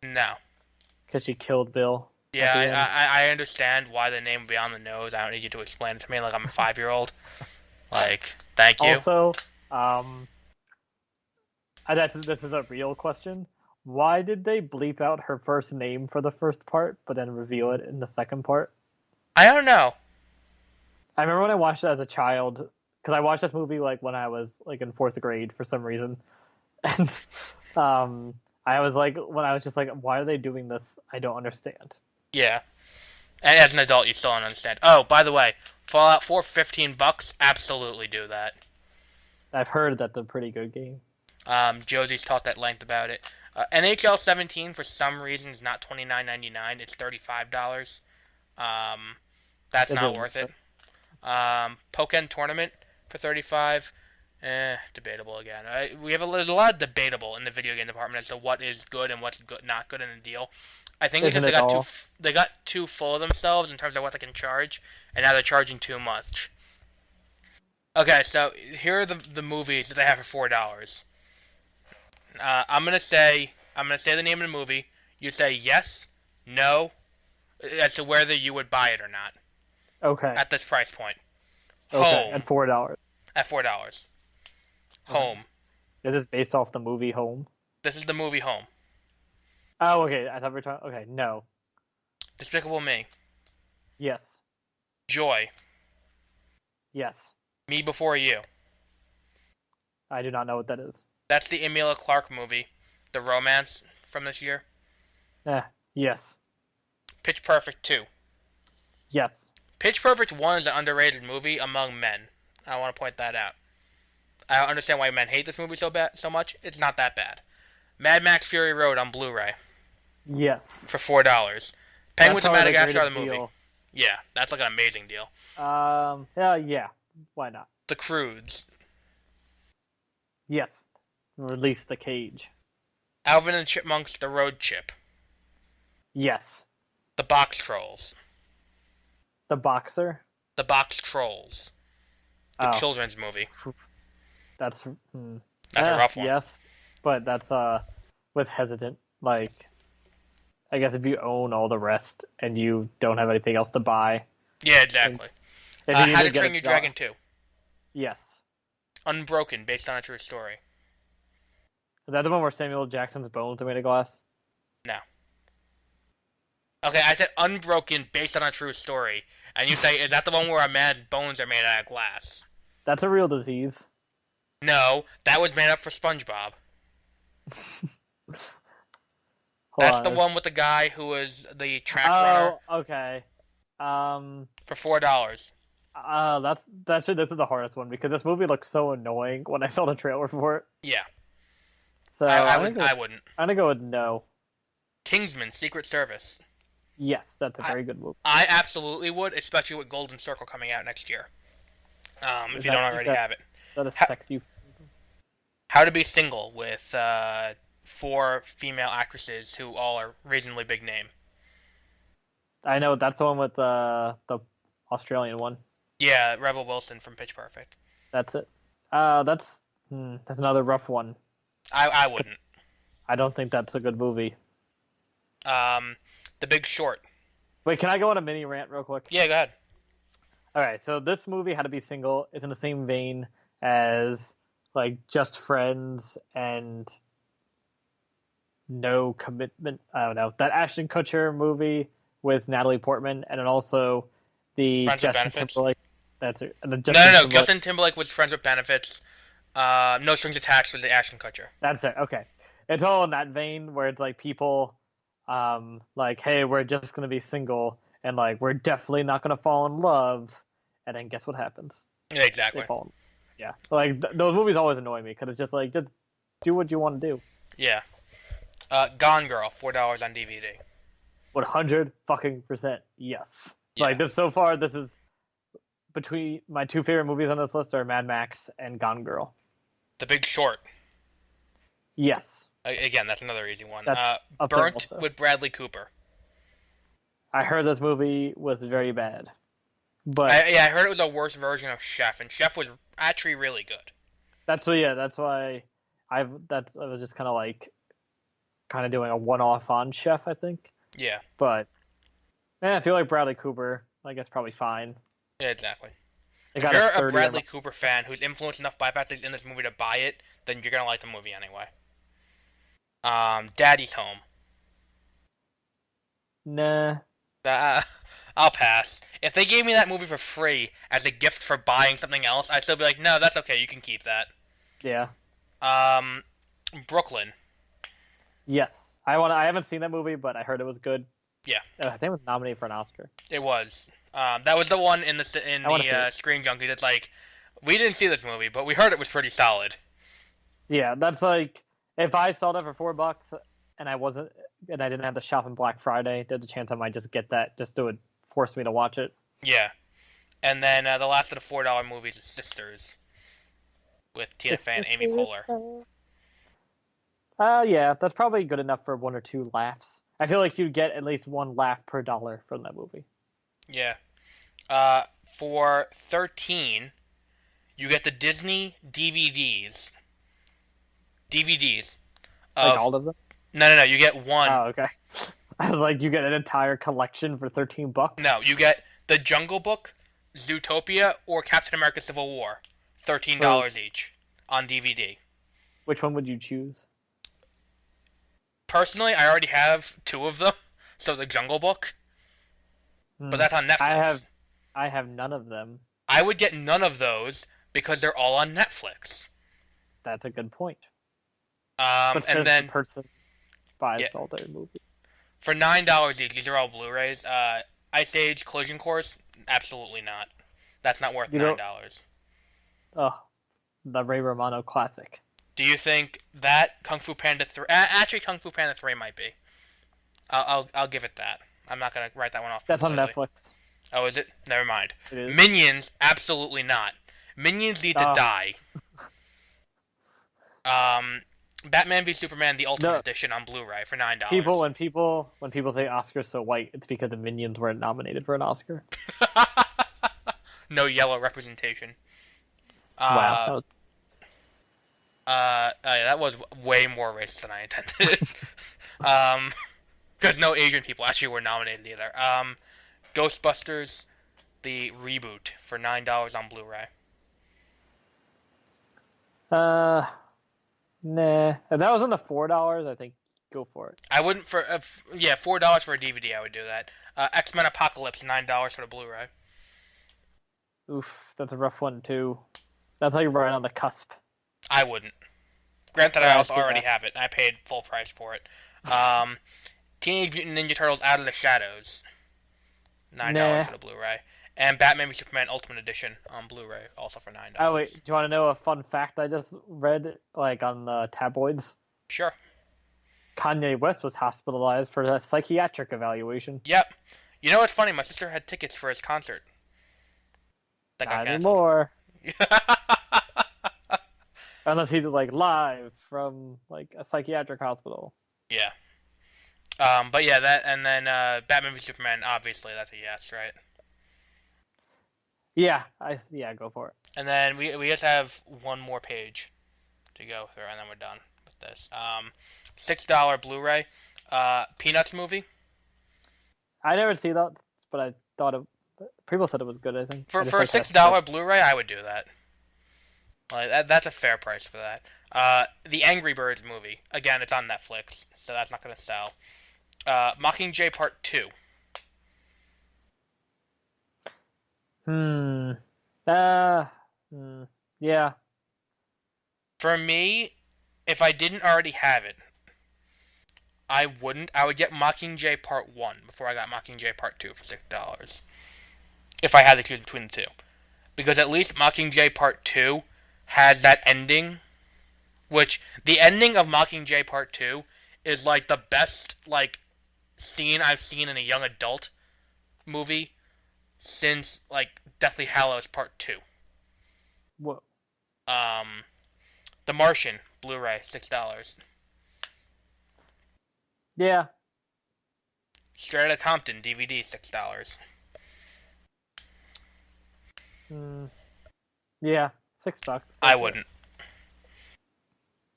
No. because she killed Bill? Yeah, at the end? I understand why the name would be on the nose. I don't need you to explain it to me like I'm a 5-year-old. Like, thank you. Also, this is a real question. Why did they bleep out her first name for the first part, but then reveal it in the second part? I don't know. I remember when I watched it as a child, because I watched this movie like when I was like in fourth grade for some reason, and I was like, when I was just like, why are they doing this? I don't understand. Yeah. And as an adult, you still don't understand. Oh, by the way, Fallout 4, $15. Absolutely do that. I've heard that's a pretty good game. Josie's talked at length about it. NHL 17 for some reason is not $29.99. It's $35. That's Is not it worth it. Pokken Tournament for $35. Debatable again. There's a lot of debatable in the video game department as to what is good and what's not good in the deal. I think because they got too full of themselves in terms of what they can charge, and now they're charging too much. Okay, so here are the movies that they have for $4. I'm gonna say the name of the movie. You say yes, no, as to whether you would buy it or not. Okay. At this price point. Okay. Home. At $4. At $4. Home. Is this based off the movie Home? This is the movie Home. Oh, okay. I thought we were talking. Okay, no. Despicable Me. Yes. Joy. Yes. Me Before You. I do not know what that is. That's the Emilia Clarke movie, the romance from this year. Yes. Pitch Perfect 2. Yes. Pitch Perfect 1 is an underrated movie among men. I want to point that out. I don't understand why men hate this movie so much. It's not that bad. Mad Max Fury Road on Blu-ray. Yes. For $4. Penguins of Madagascar the movie. Deal. Yeah, that's like an amazing deal. Yeah. Why not? The Croods. Yes. Release the Cage. Alvin and Chipmunks The Road Chip. Yes. The Box Trolls. The Boxer. The Box Trolls. The children's movie. That's That's a rough one. yes, but that's with hesitant. Like, I guess if you own all the rest and you don't have anything else to buy, Yeah, then exactly. if you How either to get a Train Your job, Dragon 2. yes. Unbroken, based on a true story. Is that the one where Samuel Jackson's bones are made of glass? No. Okay, I said Unbroken, based on a true story. And you say, is that the one where a man's bones are made out of glass? That's a real disease. No, that was made up for SpongeBob. Hold That's on. the one with the guy who was the track runner Oh, okay. for $4. This is the hardest one because this movie looks so annoying when I saw the trailer for it. Yeah, So I I'm wouldn't. gonna go with no. Kingsman: Secret Service. Yes, that's a I, very good movie. I absolutely would, especially with Golden Circle coming out next year. If you don't already have it. That is How, sexy. How to Be Single with 4 female actresses who all are reasonably big name. I know that's the one with the Australian one. Yeah, Rebel Wilson from Pitch Perfect. That's it. That's another rough one. I wouldn't. I don't think that's a good movie. The Big Short. Wait, can I go on a mini rant real quick? Yeah, go ahead. All right, so this movie, How to Be Single, is in the same vein as like Just Friends and No Commitment. I don't know, that Ashton Kutcher movie with Natalie Portman, and then also the Friends with Justin Benefits. Timberlake. That's it. And the No. Justin Timberlake was Friends with Benefits. No Strings Attached was the Ashton Kutcher. That's it. Okay, it's all in that vein where it's like people, like, hey, we're just gonna be single, and like we're definitely not gonna fall in love, and then guess what happens? Yeah, They exactly. fall. Yeah, like those movies always annoy me because it's just like just do what you want to do. Yeah. Gone Girl, $4 on DVD. 100% yes. Yeah. Like this so far, this is between my two favorite movies on this list are Mad Max and Gone Girl. The Big Short. Yes. Again, that's another easy one. That's up there Burnt also. with Bradley Cooper. I heard this movie was very bad, but I heard it was a worse version of Chef, and Chef was actually really good. that's why I was just kind of like doing a one-off on Chef, I think. Yeah. But I feel like Bradley Cooper, I guess, probably fine. Yeah, exactly. They If got you're a 30 Bradley Cooper fan who's influenced enough by the fact that he's in this movie to buy it, then you're gonna like the movie anyway. Daddy's Home. Nah. I'll pass. If they gave me that movie for free as a gift for buying something else, I'd still be like, no, that's okay, you can keep that. Yeah. Brooklyn. Yes. I haven't seen that movie, but I heard it was good. Yeah. I think it was nominated for an Oscar. It was. That was the one in the Screen Junkie that's like, we didn't see this movie, but we heard it was pretty solid. Yeah, that's like if I saw that for $4 and I didn't have to shop on Black Friday, there's a chance I might just get that just to force me to watch it. Yeah. And then the last of the $4 movies is Sisters with Tina Fey and Amy Poehler. Yeah, that's probably good enough for 1 or 2 laughs. I feel like you'd get at least 1 laugh per dollar from that movie. Yeah. For $13, you get the Disney DVDs. Like all of them? No. You get one. Oh, okay. I was like, you get an entire collection for $13? No, you get The Jungle Book, Zootopia, or Captain America: Civil War. $13 each on DVD. Which one would you choose? Personally, I already have 2 of them, so The Jungle Book. But that's on Netflix. I have none of them. I would get none of those because they're all on Netflix. That's a good point. And then the person buys all their movies. For $9 each, these are all Blu-rays. Ice Age Collision Course, absolutely not. That's not worth $9. Oh, the Ray Romano classic. Do you think that Kung Fu Panda 3... Actually, Kung Fu Panda 3 might be. I'll give it that. I'm not going to write that one off. That's completely. on Netflix. Oh, is it? Never mind. It is. Minions, absolutely not. Minions need to die. Batman v Superman: The Ultimate Edition on Blu-ray for $9. When people say Oscar's so white, it's because the Minions weren't nominated for an Oscar. No yellow representation. Wow. Yeah, that was way more racist than I intended. um, because no Asian people actually were nominated either. Ghostbusters, the reboot for $9 on Blu-ray. Uh, nah. If that was on the $4, I think go for it. I wouldn't for yeah, $4 for a DVD. I would do that. X-Men Apocalypse, $9 for the Blu-ray. Oof, that's a rough one too. That's like right on the cusp. I wouldn't. Granted, I Yeah, I also see already that. have it. I paid full price for it. Um, Teenage Mutant Ninja Turtles Out of the Shadows, $9 Nah. for the Blu-ray, and Batman v Superman Ultimate Edition on Blu-ray, also for Oh wait, $9. do you want to know a fun fact I just read, like on the tabloids? Sure. Kanye West was hospitalized for a psychiatric evaluation. Yep. You know what's funny? My sister had tickets for his concert that got Not canceled. anymore. Unless he's like live from like a psychiatric hospital. Yeah. But yeah, that and then Batman v Superman. Obviously, that's a yes, right? Yeah, go for it. And then we just have one more page to go through, and then we're done with this. $6 Blu-ray, Peanuts movie. I never see that, but I thought it. People said it was good. I think I just For a like that $6 strip. Blu-ray, I would do that. Like that's a fair price for that. The Angry Birds movie. Again, it's on Netflix, so that's not gonna sell. Mockingjay Part 2. Hmm. Uh. Hmm. Yeah. For me, if I didn't already have it, I wouldn't. I would get Mockingjay Part 1 before I got Mockingjay Part 2 for $6. If I had to choose between the two. Because at least Mockingjay Part 2 has that ending, which the ending of Mockingjay Part 2 is like the best like scene I've seen in a young adult movie since like Deathly Hallows Part 2. Whoa. Um The Martian Blu-ray $6. Yeah. Straight Outta Compton DVD $6. Hmm. Yeah. $6. Go I for it. wouldn't.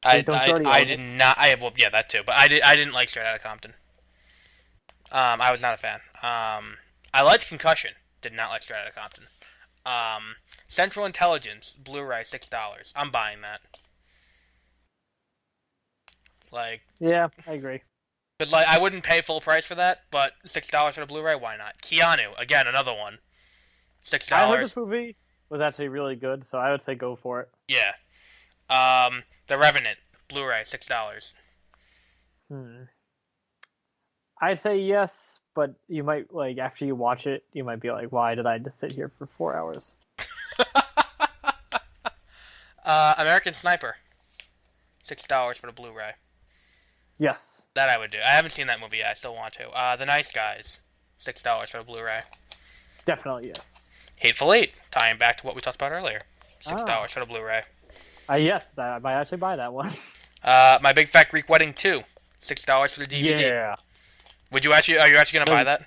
Wait, don't you already I own did it? not. Well, yeah, that too. But I didn't like Straight Outta Compton. I was not a fan. I liked Concussion. Did not like Straight Outta Compton. Central Intelligence Blu-ray $6. I'm buying that. Like, Yeah, I agree. but like I wouldn't pay full price for that. But $6 for the Blu-ray, why not? Keanu again, another one. Six I heard dollars. this movie was actually really good, so I would say go for it. Yeah. The Revenant Blu-ray $6. Hmm. I'd say yes, but you might like after you watch it, you might be like, why did I just sit here for 4 hours? American Sniper $6 for the Blu-ray. Yes, That I would do. I haven't seen that movie yet. I still want to. The Nice Guys $6 for the Blu-ray. definitely yes. Hateful Eight, tying back to what we talked about earlier. Ah, $6 for the Blu-ray. yes, I might actually buy that one. My Big Fat Greek Wedding 2, $6 for the DVD. Yeah. Would you actually? Are you actually gonna buy that?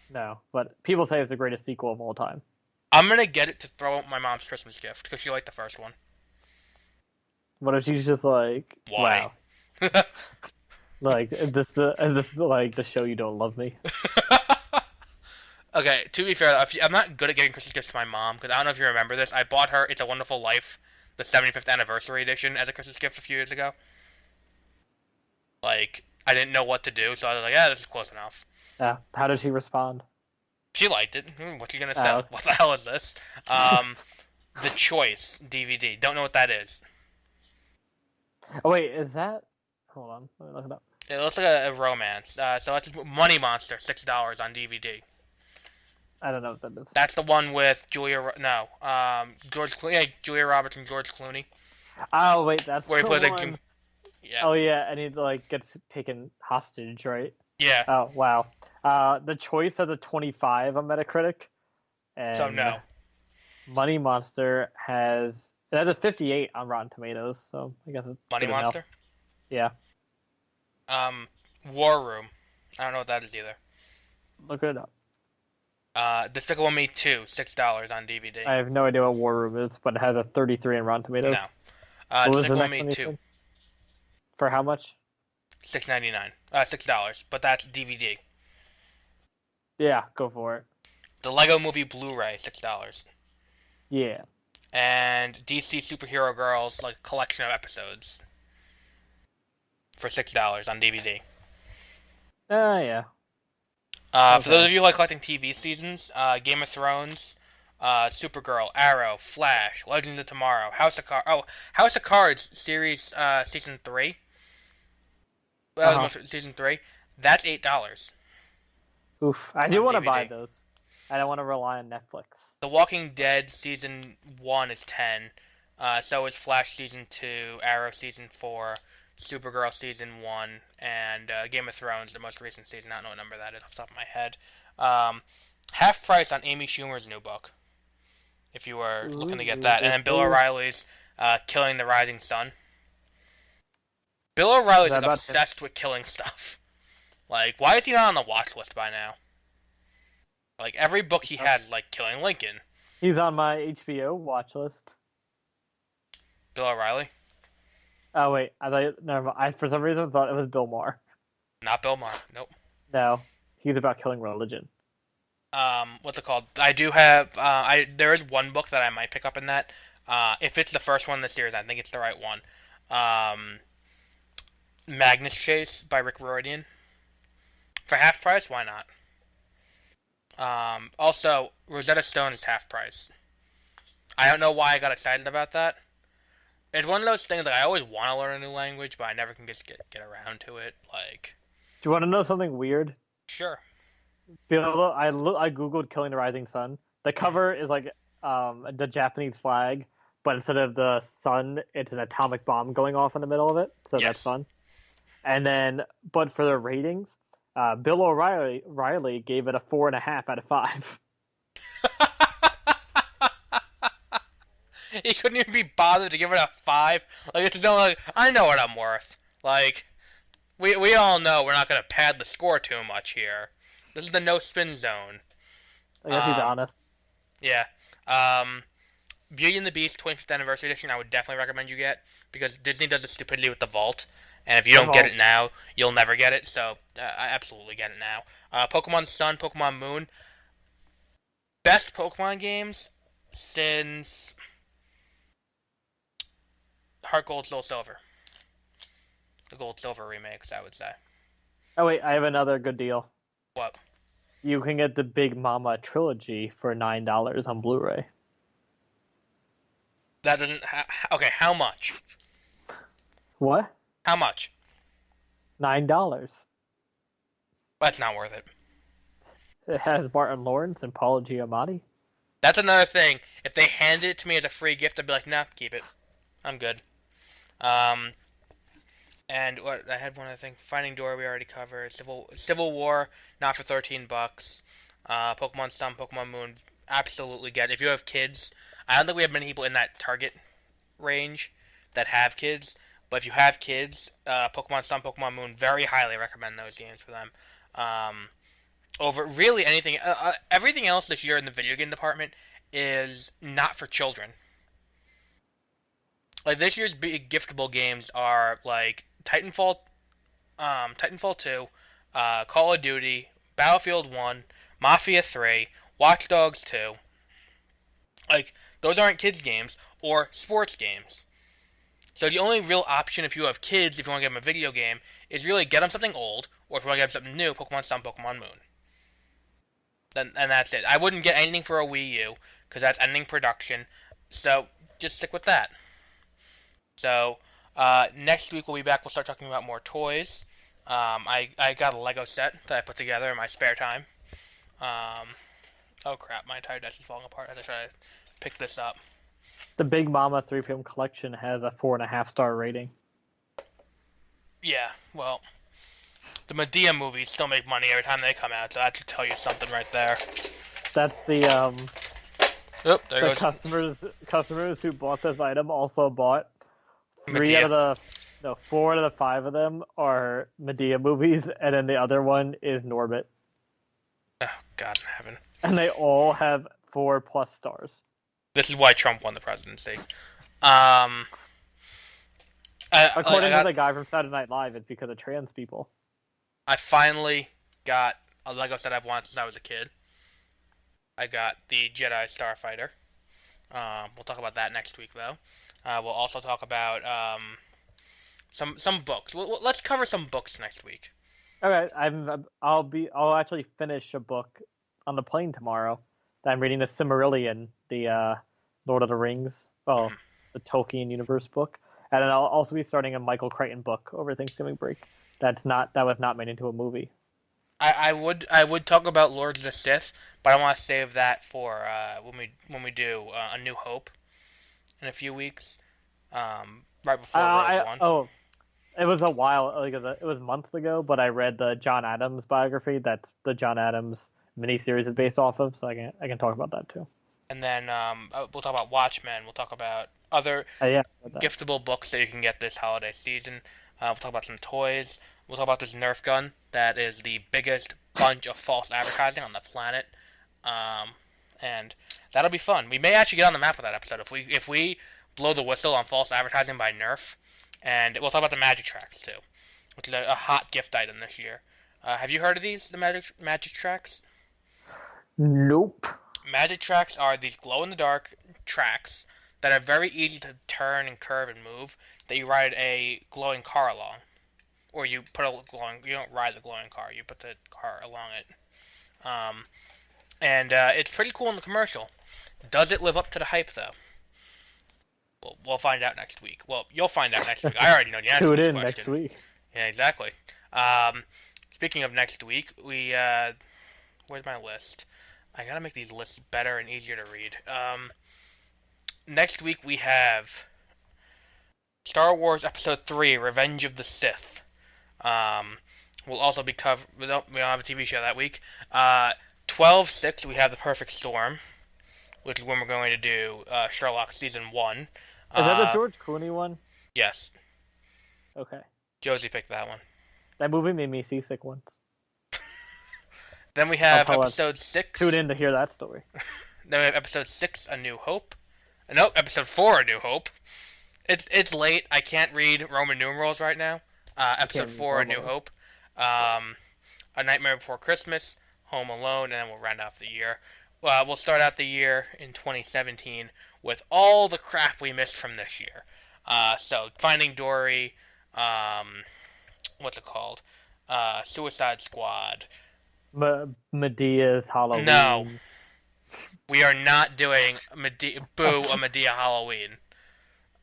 No, but people say it's the greatest sequel of all time. I'm gonna get it to throw out my mom's Christmas gift because she liked the first one. What if she's just like, Why? wow, like is this like the show you don't love me? Okay, to be fair, I'm not good at getting Christmas gifts to my mom because I don't know if you remember this. I bought her "It's a Wonderful Life," the 75th anniversary edition, as a Christmas gift a few years ago. Like, I didn't know what to do, so I was like, "Yeah, this is close enough." Yeah. How did she respond? She liked it. What's she gonna Oh, sell? What the hell is this? The Choice DVD. Don't know what that is. oh wait, is that? Hold on, let me look it up. It looks like a romance. So it's Money Monster, $6 on DVD. I don't know what that is. That's the one with George Clooney, yeah, Julia Roberts and George Clooney, Oh wait, that's where he the plays one. yeah, Oh yeah, and he like gets taken hostage, right? yeah. Oh wow. The Choice has a 25 on Metacritic, So and no, Money Monster it has a 58 on Rotten Tomatoes. So I guess it's Money good enough. Monster. Yeah, War Room. I don't know what that is either. look it up. Despicable Me 2, $6 on DVD. I have no idea what War Room is, but it has a 33 on Rotten Tomatoes. No. What was the Despicable next Me one you 2, said? For how much? $6.99. $6, but that's DVD. Yeah, go for it. The Lego Movie Blu-ray, $6. Yeah. And DC Superhero Girls, like collection of episodes, for $6 on DVD. Yeah. For those Okay. of you who like collecting TV seasons, Game of Thrones, Supergirl, Arrow, Flash, Legends of Tomorrow, House of Cards series season 3. Uh-huh. Season 3. That's $8 Oof. I do on want to buy DVD. those. I don't want to rely on Netflix. The Walking Dead season 1 is 10. So is Flash season 2, Arrow season 4, Supergirl season 1, and Game of Thrones, the most recent season. I don't know what number that is off the top of my head. Half price on Amy Schumer's new book, if you were looking to get that. And then Bill Ooh. O'Reilly's Killing the Rising Sun. Bill Is O'Reilly's that like about him? obsessed with killing stuff. Like, why is he not on the watch list by now? Like, every book he had, like Killing Lincoln. He's on my HBO watch list. Bill O'Reilly? Oh wait, I thought never mind. I for some reason thought it was Bill Maher. Not Bill Maher. Nope. No, he's about killing religion. What's it called? I do have there is one book that I might pick up in that. If it's the first one in the series, I think it's the right one. Magnus Chase by Rick Riordan. For half price, why not? Also, Rosetta Stone is half price. I don't know why I got excited about that. It's one of those things like I always want to learn a new language, but I never can just get around to it. Like, Do you want to know something weird? sure. I googled "Killing the Rising Sun." The cover is like the Japanese flag, but instead of the sun, it's an atomic bomb going off in the middle of it. So Yes. that's fun. And then, but for the ratings, Bill O'Reilly gave it a 4.5 out of 5. He couldn't even be bothered to give it a 5. Like, it's no, like, I know what I'm worth. Like, we all know we're not gonna pad the score too much here. This is the no spin zone. I guess he's honest. Yeah. Beauty and the Beast 25th Anniversary Edition, I would definitely recommend you get, because Disney does the stupidity with the vault, and if you don't get it now, you'll never get it, so I absolutely get it now. Pokemon Sun, Pokemon Moon, best Pokemon games since Heart Gold, Soul Silver. The Gold Silver remakes, I would say. Oh wait, I have another good deal. What? You can get the Big Mama trilogy for $9 on Blu-ray. That doesn't. Okay, how much? What? How much? $9. That's not worth it. It has Martin Lawrence and Paul Giamatti. That's another thing. If they handed it to me as a free gift, I'd be like, nah, keep it. I'm good. And what I had one other thing. Finding Dory we already covered. Civil War, not for $13. Pokemon Sun, Pokemon Moon, absolutely get it. If you have kids, I don't think we have many people in that target range that have kids. But if you have kids, Pokemon Sun, Pokemon Moon, very highly recommend those games for them. Over really anything, everything else this year in the video game department is not for children. Like this year's big giftable games are like Titanfall 2, Call of Duty, Battlefield 1, Mafia 3, Watch Dogs 2. Like those aren't kids games or sports games. So the only real option if you have kids, if you want to get them a video game, is really get them something old, or if you want to get them something new, Pokemon Sun, Pokemon Moon. And that's it. I wouldn't get anything for a Wii U because that's ending production. So just stick with that. So next week we'll be back. We'll start talking about more toys. I got a Lego set that I put together in my spare time. Oh crap! My entire desk is falling apart as I try to pick this up. The Big Mama 3PM collection has a 4.5-star rating. Yeah, well, the Medea movies still make money every time they come out, so that should tell you something right there. That's the Oh, there the goes. customers who bought this item also bought Medea. 4 out of the 5 of them are Medea movies, and then the other one is Norbit. Oh, God in heaven. And they all have 4+ stars. This is why Trump won the presidency. According to the guy from Saturday Night Live, it's because of trans people. I finally got a Lego set I've wanted since I was a kid. I got the Jedi Starfighter. We'll talk about that next week, though. We'll also talk about some books. Let's cover some books next week. Okay, I'll actually finish a book on the plane tomorrow. That I'm reading the Silmarillion, the Lord of the Rings, the Tolkien universe book, and then I'll also be starting a Michael Crichton book over Thanksgiving break. That was not made into a movie. I would talk about Lords of the Sith, but I want to save that for when we do A New Hope in a few weeks, right before Rogue One. Oh, it was a while, it was months ago, but I read the John Adams biography that the John Adams miniseries is based off of, so I can talk about that too. And then we'll talk about Watchmen. We'll talk about other giftable books that you can get this holiday season. We'll talk about some toys. We'll talk about this Nerf gun that is the biggest bunch of false advertising on the planet. And that'll be fun. We may actually get on the map with that episode if we blow the whistle on false advertising by Nerf. And we'll talk about the Magic Tracks too, which is a hot gift item this year. Have you heard of these, the Magic Tracks? Nope. Magic Tracks are these glow-in-the-dark tracks that are very easy to turn and curve and move that you ride a glowing car along. Or you don't ride the glowing car, you put the car along it. It's pretty cool in the commercial. Does it live up to the hype, though? We'll find out next week. Well, you'll find out next week. I already know the answer to this question. Next week. Yeah, exactly. Speaking of next week, where's my list? I gotta make these lists better and easier to read. Next week we have Star Wars Episode 3, Revenge of the Sith. We'll also be we don't have a TV show that week. 12/6 we have The Perfect Storm, which is when we're going to do Sherlock Season 1. Is that the George Clooney one? Yes. Okay. Josie picked that one. That movie made me seasick once. Then we have Episode 6. Tune in to hear that story. Then we have Episode 6, A New Hope. Nope, Episode 4, A New Hope. It's late. I can't read Roman numerals right now. Episode 4, A New Hope. A Nightmare Before Christmas, Home Alone, and then we'll round off the year. We'll start out the year in 2017 with all the crap we missed from this year. So Finding Dory, what's it called? Suicide Squad. Medea's Halloween. No. We are not doing a Madea Halloween.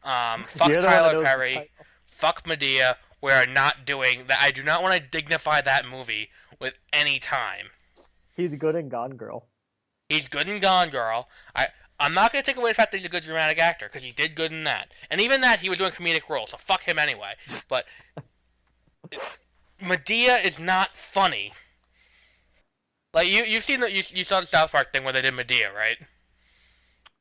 Fuck Tyler Perry. Fuck Madea. We are not doing that. I do not want to dignify that movie with any time. He's good in Gone Girl. He's good in Gone Girl. I'm not going to take away the fact that he's a good dramatic actor, because he did good in that. And even that, he was doing comedic roles, so fuck him anyway. But Madea is not funny. Like, you saw the South Park thing where they did Madea, right?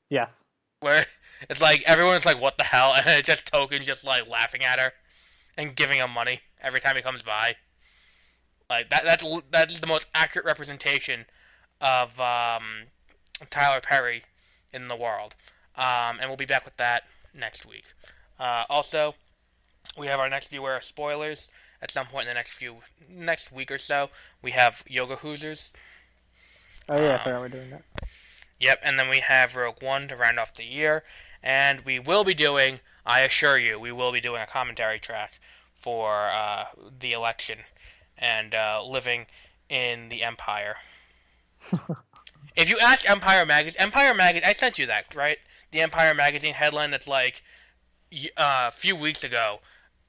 Yes. Where it's like, everyone's like, what the hell? And it's just Token just, like, laughing at her and giving him money every time he comes by. Like, that's the most accurate representation of Tyler Perry in the world. And we'll be back with that next week. Also, we have our next Beware of Spoilers. At some point in the next week or so, we have Yoga Hoosers. Oh yeah, I forgot we're doing that. Yep, and then we have Rogue One to round off the year. And we will be doing, I assure you, a commentary track for the election and living in the Empire. If you ask Empire Magazine, I sent you that, right? The Empire Magazine headline that's like, a few weeks ago,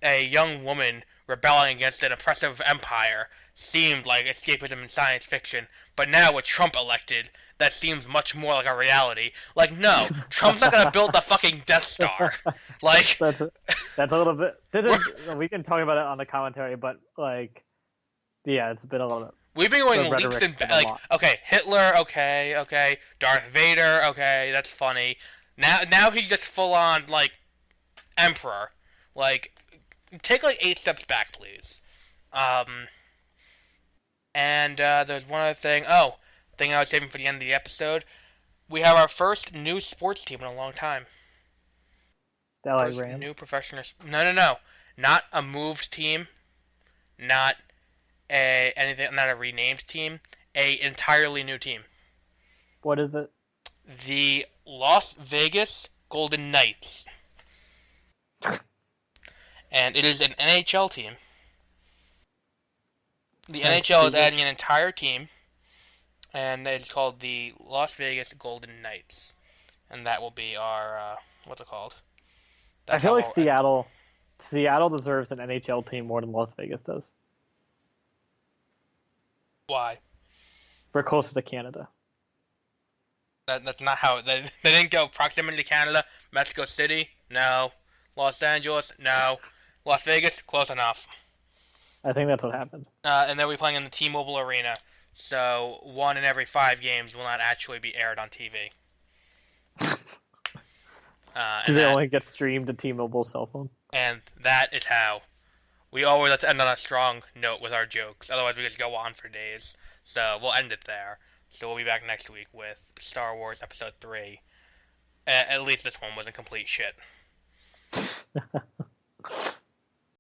a young woman rebelling against an oppressive empire seemed like escapism in science fiction, but now with Trump elected, that seems much more like a reality. Like, no, Trump's not gonna build the fucking Death Star. Like, that's a little bit. We can talk about it on the commentary, but like, yeah, it's been a little bit. We've been going leaps and like, okay, Hitler, okay, Darth Vader, okay, that's funny. Now he's just full on like Emperor. Like, take like 8 steps back, please. And there's one other thing. Oh, thing I was saving for the end of the episode. We have our first new sports team in a long time. The LA First Rams. new professional. No. Not a moved team. Not not a renamed team. A entirely new team. What is it? The Las Vegas Golden Knights. And it is an NHL team. The NHL is adding an entire team, and it's called the Las Vegas Golden Knights. And that will be our, what's it called? I feel like Seattle deserves an NHL team more than Las Vegas does. Why? We're closer to Canada. That's not how they didn't go proximity to Canada. Mexico City, no. Los Angeles, no. Las Vegas, close enough. I think that's what happened. And they'll be playing in the T-Mobile Arena, so 1 in every 5 games will not actually be aired on TV. Do they only get streamed to T-Mobile cell phone? And that is how. We always like to end on a strong note with our jokes, otherwise we just go on for days. So we'll end it there. So we'll be back next week with Star Wars Episode 3. At least this one wasn't complete shit.